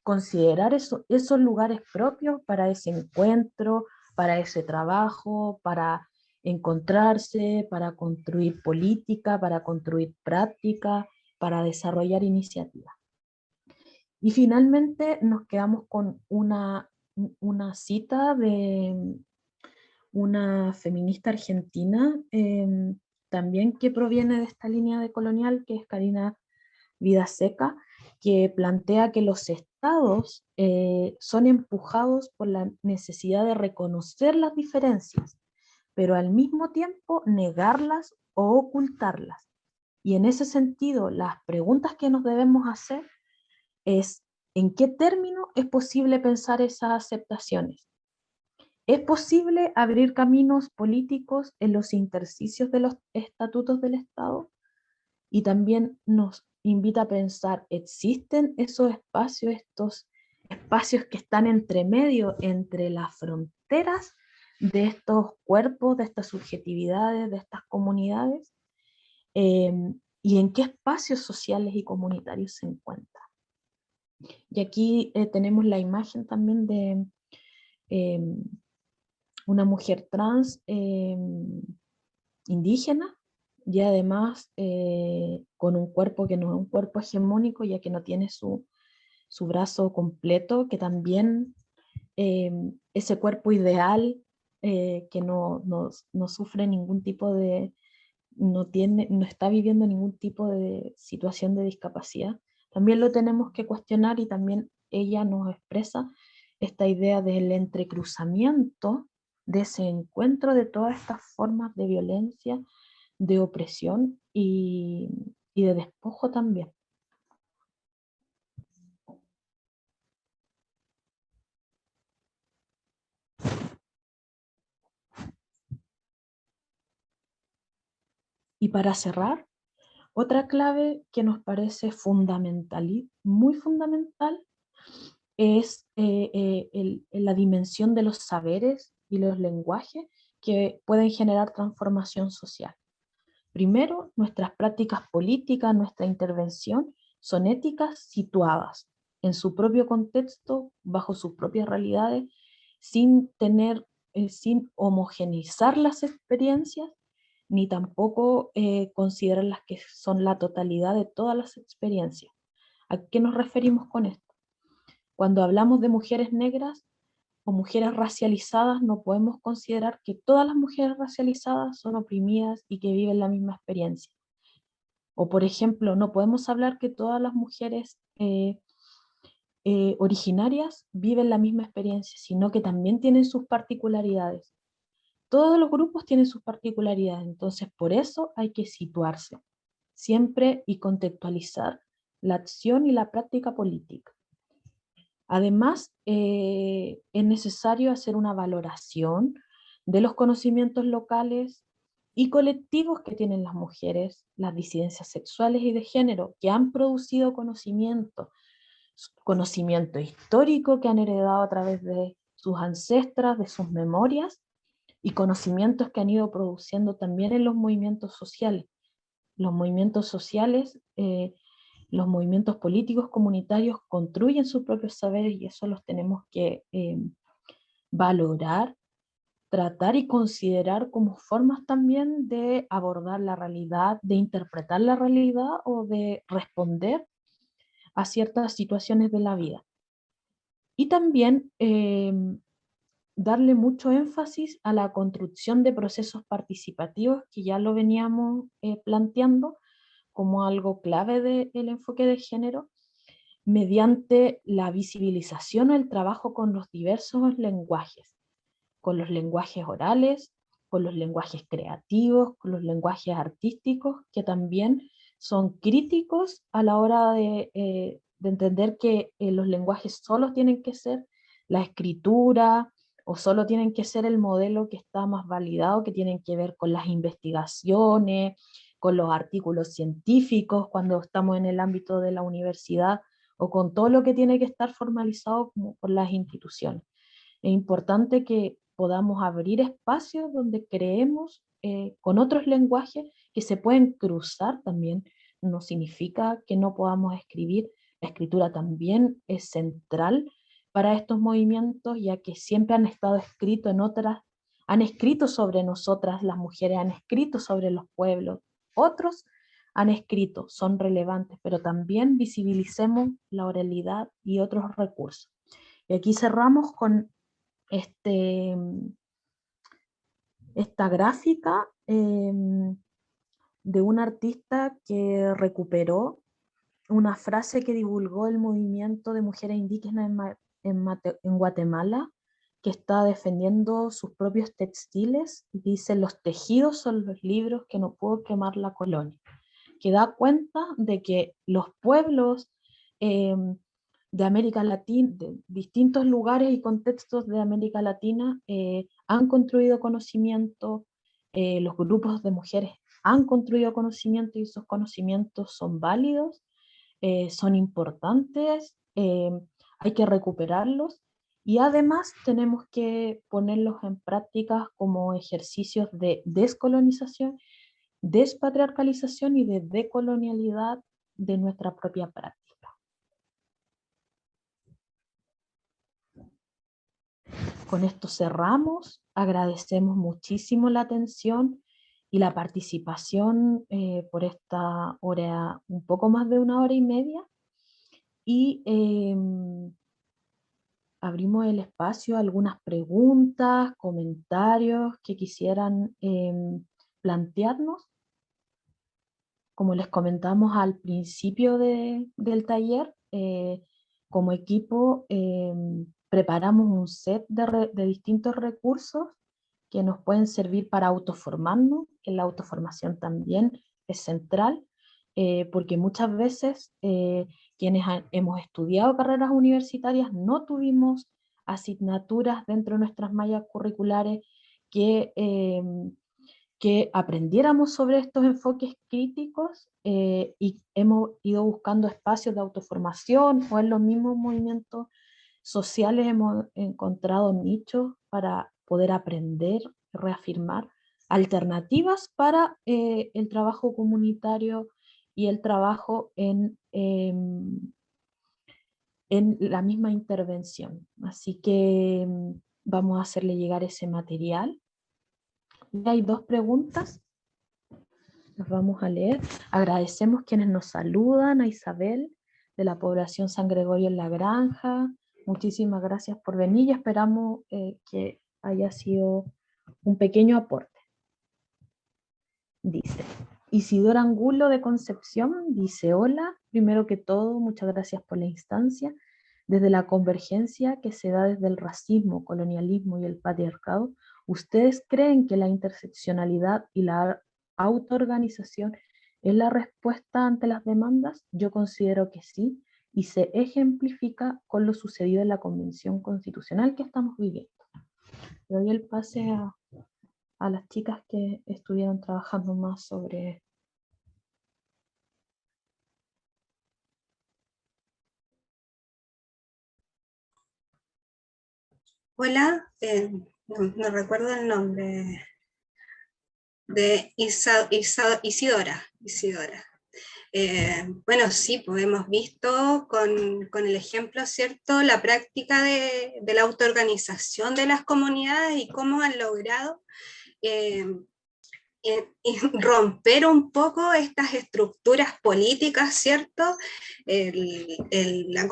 considerar esos lugares propios para ese encuentro, para ese trabajo, para encontrarse, para construir política, para construir práctica, para desarrollar iniciativas. Y finalmente nos quedamos con una cita de una feminista argentina, también que proviene de esta línea de colonial, que es Karina Vidaseca, que plantea que los estados son empujados por la necesidad de reconocer las diferencias, pero al mismo tiempo negarlas o ocultarlas. Y en ese sentido, las preguntas que nos debemos hacer es, ¿en qué término es posible pensar esas aceptaciones? ¿Es posible abrir caminos políticos en los intersticios de los estatutos del Estado? Y también nos invita a pensar, ¿existen esos espacios, estos espacios que están entre medio, entre las fronteras de estos cuerpos, de estas subjetividades, de estas comunidades? ¿Y en qué espacios sociales y comunitarios se encuentran? Y aquí tenemos la imagen también de una mujer trans indígena, y además con un cuerpo que no es un cuerpo hegemónico, ya que no tiene su brazo completo, que también ese cuerpo ideal que no sufre ningún tipo de, no está viviendo ningún tipo de situación de discapacidad, también lo tenemos que cuestionar, y también ella nos expresa esta idea del entrecruzamiento, de ese encuentro de todas estas formas de violencia, de opresión y de despojo también. Y para cerrar, otra clave que nos parece fundamental, y muy fundamental, es la dimensión de los saberes y los lenguajes que pueden generar transformación social. Primero, nuestras prácticas políticas, nuestra intervención, son éticas situadas en su propio contexto, bajo sus propias realidades, sin sin homogeneizar las experiencias, ni tampoco considerar las que son la totalidad de todas las experiencias. ¿A qué nos referimos con esto? Cuando hablamos de mujeres negras o mujeres racializadas, no podemos considerar que todas las mujeres racializadas son oprimidas y que viven la misma experiencia. O por ejemplo, no podemos hablar que todas las mujeres originarias viven la misma experiencia, sino que también tienen sus particularidades. Todos los grupos tienen sus particularidades, entonces por eso hay que situarse siempre y contextualizar la acción y la práctica política. Además, es necesario hacer una valoración de los conocimientos locales y colectivos que tienen las mujeres, las disidencias sexuales y de género, que han producido conocimiento histórico que han heredado a través de sus ancestras, de sus memorias, y conocimientos que han ido produciendo también en los movimientos sociales. Los movimientos sociales, los movimientos políticos comunitarios construyen sus propios saberes, y eso los tenemos que valorar, tratar y considerar como formas también de abordar la realidad, de interpretar la realidad o de responder a ciertas situaciones de la vida. Y también darle mucho énfasis a la construcción de procesos participativos, que ya lo veníamos planteando como algo clave del enfoque de género, mediante la visibilización o el trabajo con los diversos lenguajes, con los lenguajes orales, con los lenguajes creativos, con los lenguajes artísticos, que también son críticos a la hora de entender que los lenguajes solo tienen que ser la escritura o solo tienen que ser el modelo que está más validado, que tienen que ver con las investigaciones, con los artículos científicos cuando estamos en el ámbito de la universidad, o con todo lo que tiene que estar formalizado como por las instituciones. Es importante que podamos abrir espacios donde creemos con otros lenguajes que se pueden cruzar también. No significa que no podamos escribir. La escritura también es central para estos movimientos, ya que siempre han estado escritos en otras, han escrito sobre nosotras, las mujeres han escrito sobre los pueblos, otros han escrito, son relevantes, pero también visibilicemos la oralidad y otros recursos. Y aquí cerramos con esta gráfica de un artista que recuperó una frase que divulgó el movimiento de mujeres indígenas en Guatemala, que está defendiendo sus propios textiles, y dice: los tejidos son los libros que no pudo quemar la colonia, que da cuenta de que los pueblos de América Latina, de distintos lugares y contextos de América Latina, han construido conocimiento, los grupos de mujeres han construido conocimiento, y esos conocimientos son válidos, son importantes, hay que recuperarlos, y además tenemos que ponerlos en práctica como ejercicios de descolonización, despatriarcalización y de decolonialidad de nuestra propia práctica. Con esto cerramos, agradecemos muchísimo la atención y la participación por esta hora, un poco más de 1 hora y media, y abrimos el espacio a algunas preguntas, comentarios que quisieran plantearnos. Como les comentamos al principio del taller, como equipo preparamos un set de distintos recursos que nos pueden servir para autoformarnos, que la autoformación también es central, porque muchas veces quienes hemos estudiado carreras universitarias no tuvimos asignaturas dentro de nuestras mallas curriculares que aprendiéramos sobre estos enfoques críticos, y hemos ido buscando espacios de autoformación, o en los mismos movimientos sociales hemos encontrado nichos para poder aprender, reafirmar alternativas para el trabajo comunitario y el trabajo en la misma intervención. Así que vamos a hacerle llegar ese material. Y hay 2 preguntas, las vamos a leer. Agradecemos quienes nos saludan: a Isabel, de la población San Gregorio en La Granja. Muchísimas gracias por venir, y esperamos que haya sido un pequeño aporte. Dice Isidora Angulo de Concepción, dice: hola, primero que todo, muchas gracias por la instancia. Desde la convergencia que se da desde el racismo, colonialismo y el patriarcado, ¿ustedes creen que la interseccionalidad y la autoorganización es la respuesta ante las demandas? Yo considero que sí, y se ejemplifica con lo sucedido en la Convención Constitucional que estamos viviendo. Le doy el pase a las chicas que estuvieron trabajando más sobre. Hola, no recuerdo el nombre de Isidora. Bueno, sí, pues hemos visto con el ejemplo, ¿cierto?, la práctica de la autoorganización de las comunidades y cómo han logrado y romper un poco estas estructuras políticas, ¿cierto? La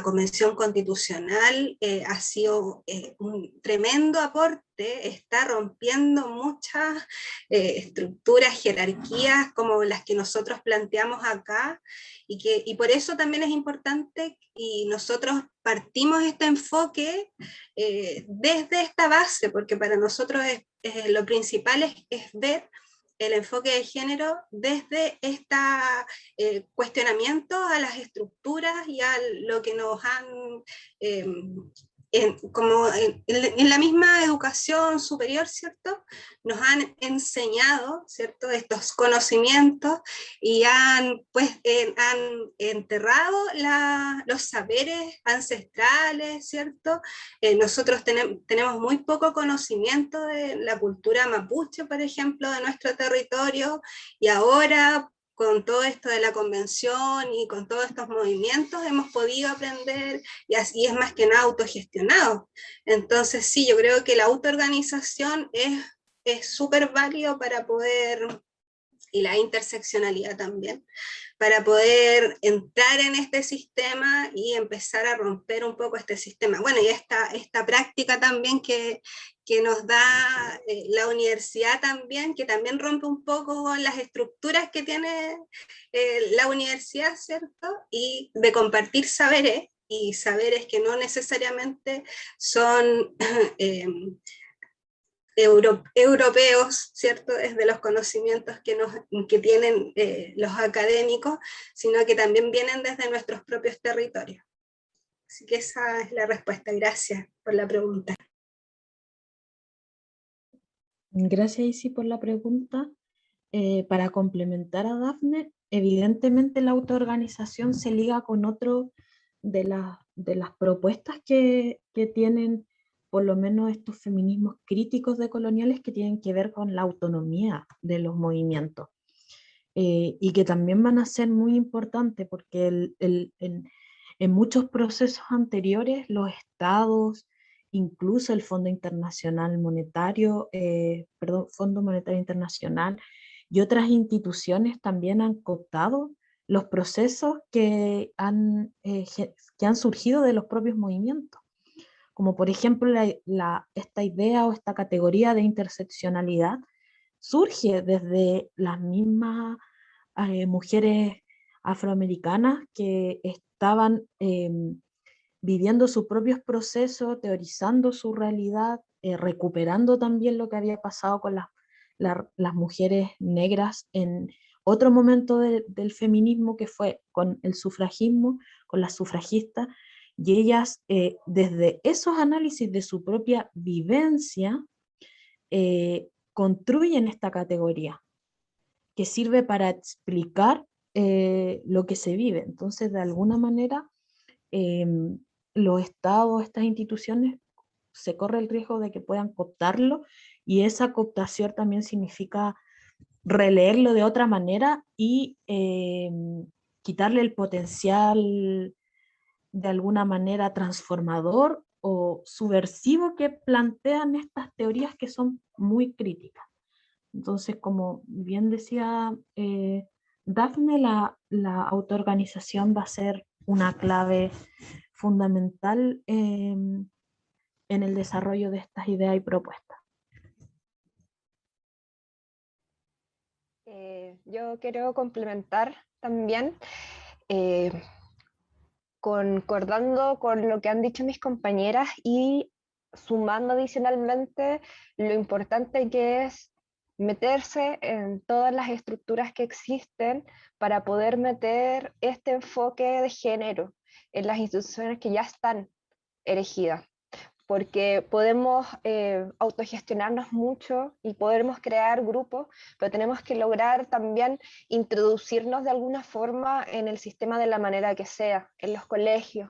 Convención Constitucional ha sido un tremendo aporte, está rompiendo muchas estructuras, jerarquías como las que nosotros planteamos acá, y por eso también es importante, y nosotros partimos este enfoque desde esta base, porque para nosotros lo principal es ver el enfoque de género desde este cuestionamiento a las estructuras y a lo que nos han eh, en la misma educación superior, ¿cierto? Nos han enseñado, ¿cierto? Estos conocimientos y han enterrado los saberes ancestrales, ¿cierto? Nosotros tenemos muy poco conocimiento de la cultura mapuche, por ejemplo, de nuestro territorio, y ahora con todo esto de la convención y con todos estos movimientos hemos podido aprender, y así es más que nada autogestionado. Entonces sí, yo creo que la autoorganización es súper válido para poder, y la interseccionalidad también, para poder entrar en este sistema y empezar a romper un poco este sistema. Bueno, y esta práctica también que nos da la universidad también, que también rompe un poco con las estructuras que tiene la universidad, ¿cierto? Y de compartir saberes, y saberes que no necesariamente son europeos, ¿cierto? Desde los conocimientos que tienen los académicos, sino que también vienen desde nuestros propios territorios. Así que esa es la respuesta. Gracias por la pregunta. Gracias, Isi, por la pregunta. Para complementar a Dafne, evidentemente la autoorganización se liga con otro de las propuestas que tienen por lo menos estos feminismos críticos decoloniales, que tienen que ver con la autonomía de los movimientos, y que también van a ser muy importantes porque en muchos procesos anteriores los estados, incluso el Fondo Internacional Monetario, Fondo Monetario Internacional y otras instituciones también han cooptado los procesos que han surgido de los propios movimientos, como por ejemplo esta idea o esta categoría de interseccionalidad surge desde las mismas mujeres afroamericanas que estaban viviendo sus propios procesos, teorizando su realidad, recuperando también lo que había pasado con las mujeres negras en otro momento del feminismo, que fue con el sufragismo, con las sufragistas, y ellas desde esos análisis de su propia vivencia construyen esta categoría que sirve para explicar lo que se vive. Entonces, de alguna manera, los estados, estas instituciones, se corre el riesgo de que puedan cooptarlo, y esa cooptación también significa releerlo de otra manera y quitarle el potencial de alguna manera transformador o subversivo que plantean estas teorías, que son muy críticas. Entonces, como bien decía Dafne, la autoorganización va a ser una clave fundamental en el desarrollo de estas ideas y propuestas. Yo quiero complementar también, concordando con lo que han dicho mis compañeras y sumando adicionalmente lo importante que es meterse en todas las estructuras que existen para poder meter este enfoque de género en las instituciones que ya están erigidas, porque podemos autogestionarnos mucho y podemos crear grupos, pero tenemos que lograr también introducirnos de alguna forma en el sistema de la manera que sea, en los colegios,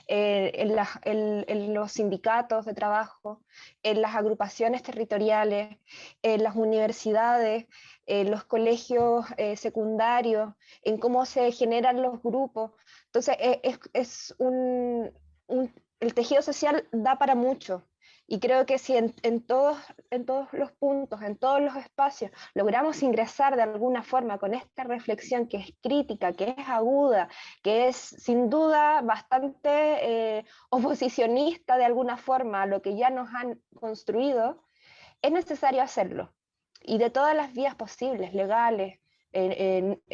en los sindicatos de trabajo, en las agrupaciones territoriales, en las universidades, en los colegios secundarios, en cómo se generan los grupos. Entonces, el tejido social da para mucho, Y creo que si en todos los puntos, en todos los espacios, logramos ingresar de alguna forma con esta reflexión que es crítica, que es aguda, que es sin duda bastante oposicionista de alguna forma a lo que ya nos han construido, es necesario hacerlo. Y de todas las vías posibles, legales,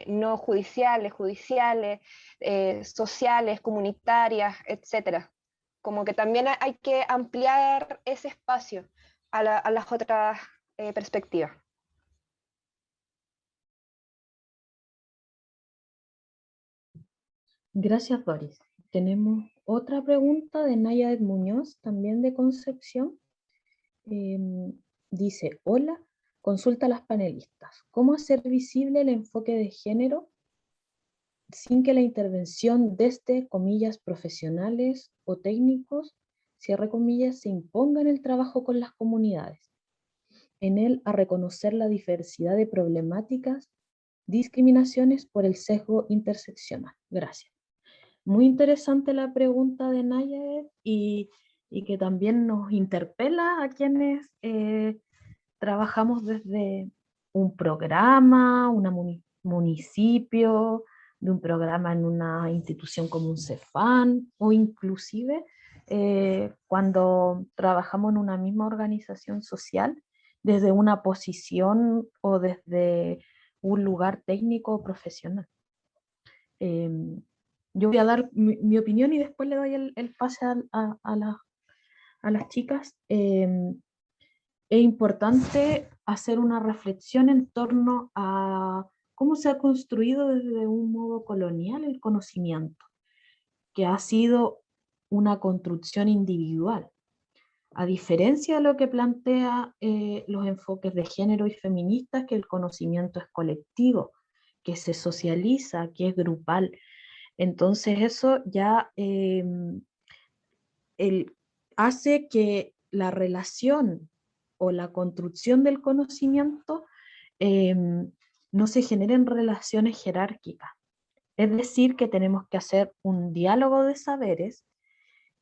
no judiciales, sociales, comunitarias, etcétera. Como que también hay que ampliar ese espacio a las otras perspectivas. Gracias, Doris. Tenemos otra pregunta de Nayad Muñoz, también de Concepción. Dice, hola, consulta a las panelistas. ¿Cómo hacer visible el enfoque de género sin que la intervención desde, comillas, profesionales o técnicos, cierre comillas, se imponga en el trabajo con las comunidades? En él a reconocer la diversidad de problemáticas, discriminaciones por el sesgo interseccional. Gracias. Muy interesante la pregunta de Nayed y que también nos interpela a quienes trabajamos desde un programa, un municipio, de un programa en una institución como un CEFAN o inclusive cuando trabajamos en una misma organización social desde una posición o desde un lugar técnico o profesional. Yo voy a dar mi opinión y después le doy el pase a las chicas. Es importante hacer una reflexión en torno a cómo se ha construido desde un modo colonial el conocimiento, que ha sido una construcción individual. A diferencia de lo que plantea los enfoques de género y feministas, que el conocimiento es colectivo, que se socializa, que es grupal. Entonces eso ya hace que la relación o la construcción del conocimiento no se generen relaciones jerárquicas. Es decir, que tenemos que hacer un diálogo de saberes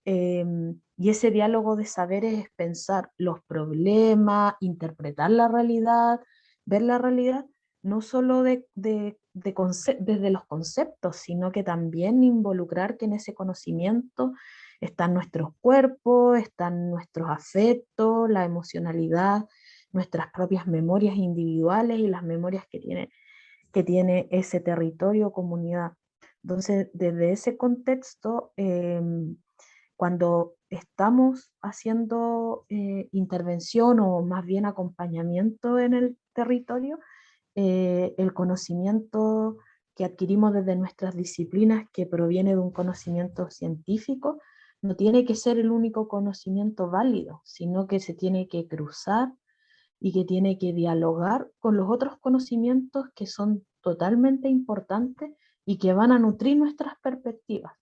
y ese diálogo de saberes es pensar los problemas, interpretar la realidad, ver la realidad, no solo desde los conceptos, sino que también involucrar que en ese conocimiento están nuestros cuerpos, están nuestros afectos, la emocionalidad, nuestras propias memorias individuales y las memorias que tiene ese territorio o comunidad. Entonces, desde ese contexto, cuando estamos haciendo intervención o más bien acompañamiento en el territorio, el conocimiento que adquirimos desde nuestras disciplinas, que proviene de un conocimiento científico, no tiene que ser el único conocimiento válido, sino que se tiene que cruzar y que tiene que dialogar con los otros conocimientos que son totalmente importantes y que van a nutrir nuestras perspectivas.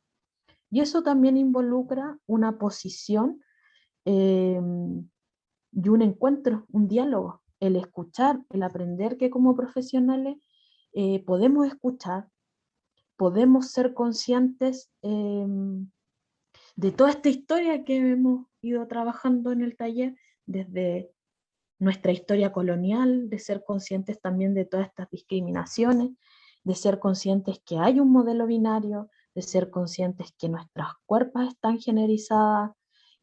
Y eso también involucra una posición y un encuentro, un diálogo, el escuchar, el aprender que como profesionales podemos escuchar, podemos ser conscientes de toda esta historia que hemos ido trabajando en el taller, desde nuestra historia colonial, de ser conscientes también de todas estas discriminaciones, de ser conscientes que hay un modelo binario, de ser conscientes que nuestras cuerpos están generizadas,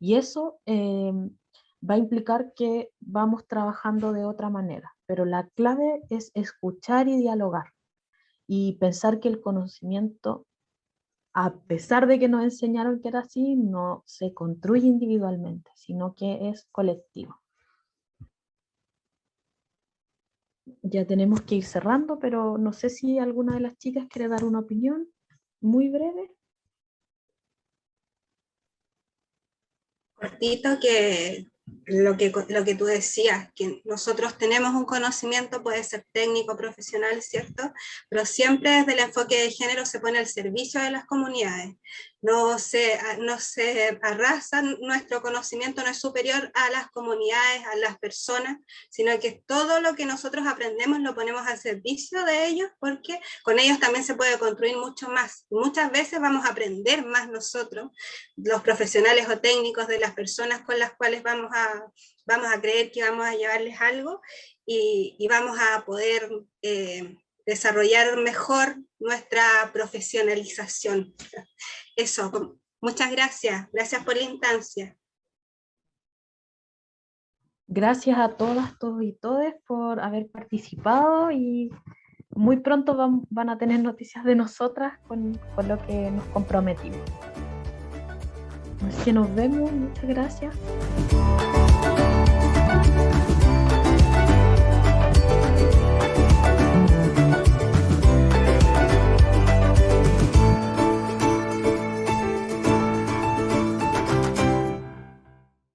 y eso va a implicar que vamos trabajando de otra manera, pero la clave es escuchar y dialogar, y pensar que el conocimiento, a pesar de que nos enseñaron que era así, no se construye individualmente, sino que es colectivo. Ya tenemos que ir cerrando, pero no sé si alguna de las chicas quiere dar una opinión muy breve. Cortito, que lo que tú decías, que nosotros tenemos un conocimiento, puede ser técnico, profesional, ¿cierto? Pero siempre desde el enfoque de género se pone al servicio de las comunidades. No se arrasa, nuestro conocimiento no es superior a las comunidades, a las personas, sino que todo lo que nosotros aprendemos lo ponemos al servicio de ellos, porque con ellos también se puede construir mucho más. Muchas veces vamos a aprender más nosotros, los profesionales o técnicos, de las personas con las cuales vamos a creer que vamos a llevarles algo, y vamos a poder desarrollar mejor nuestra profesionalización. Eso, muchas gracias. Gracias por la instancia. Gracias a todas, todos y todes por haber participado, y muy pronto van a tener noticias de nosotras con lo que nos comprometimos. Así que nos vemos, muchas gracias.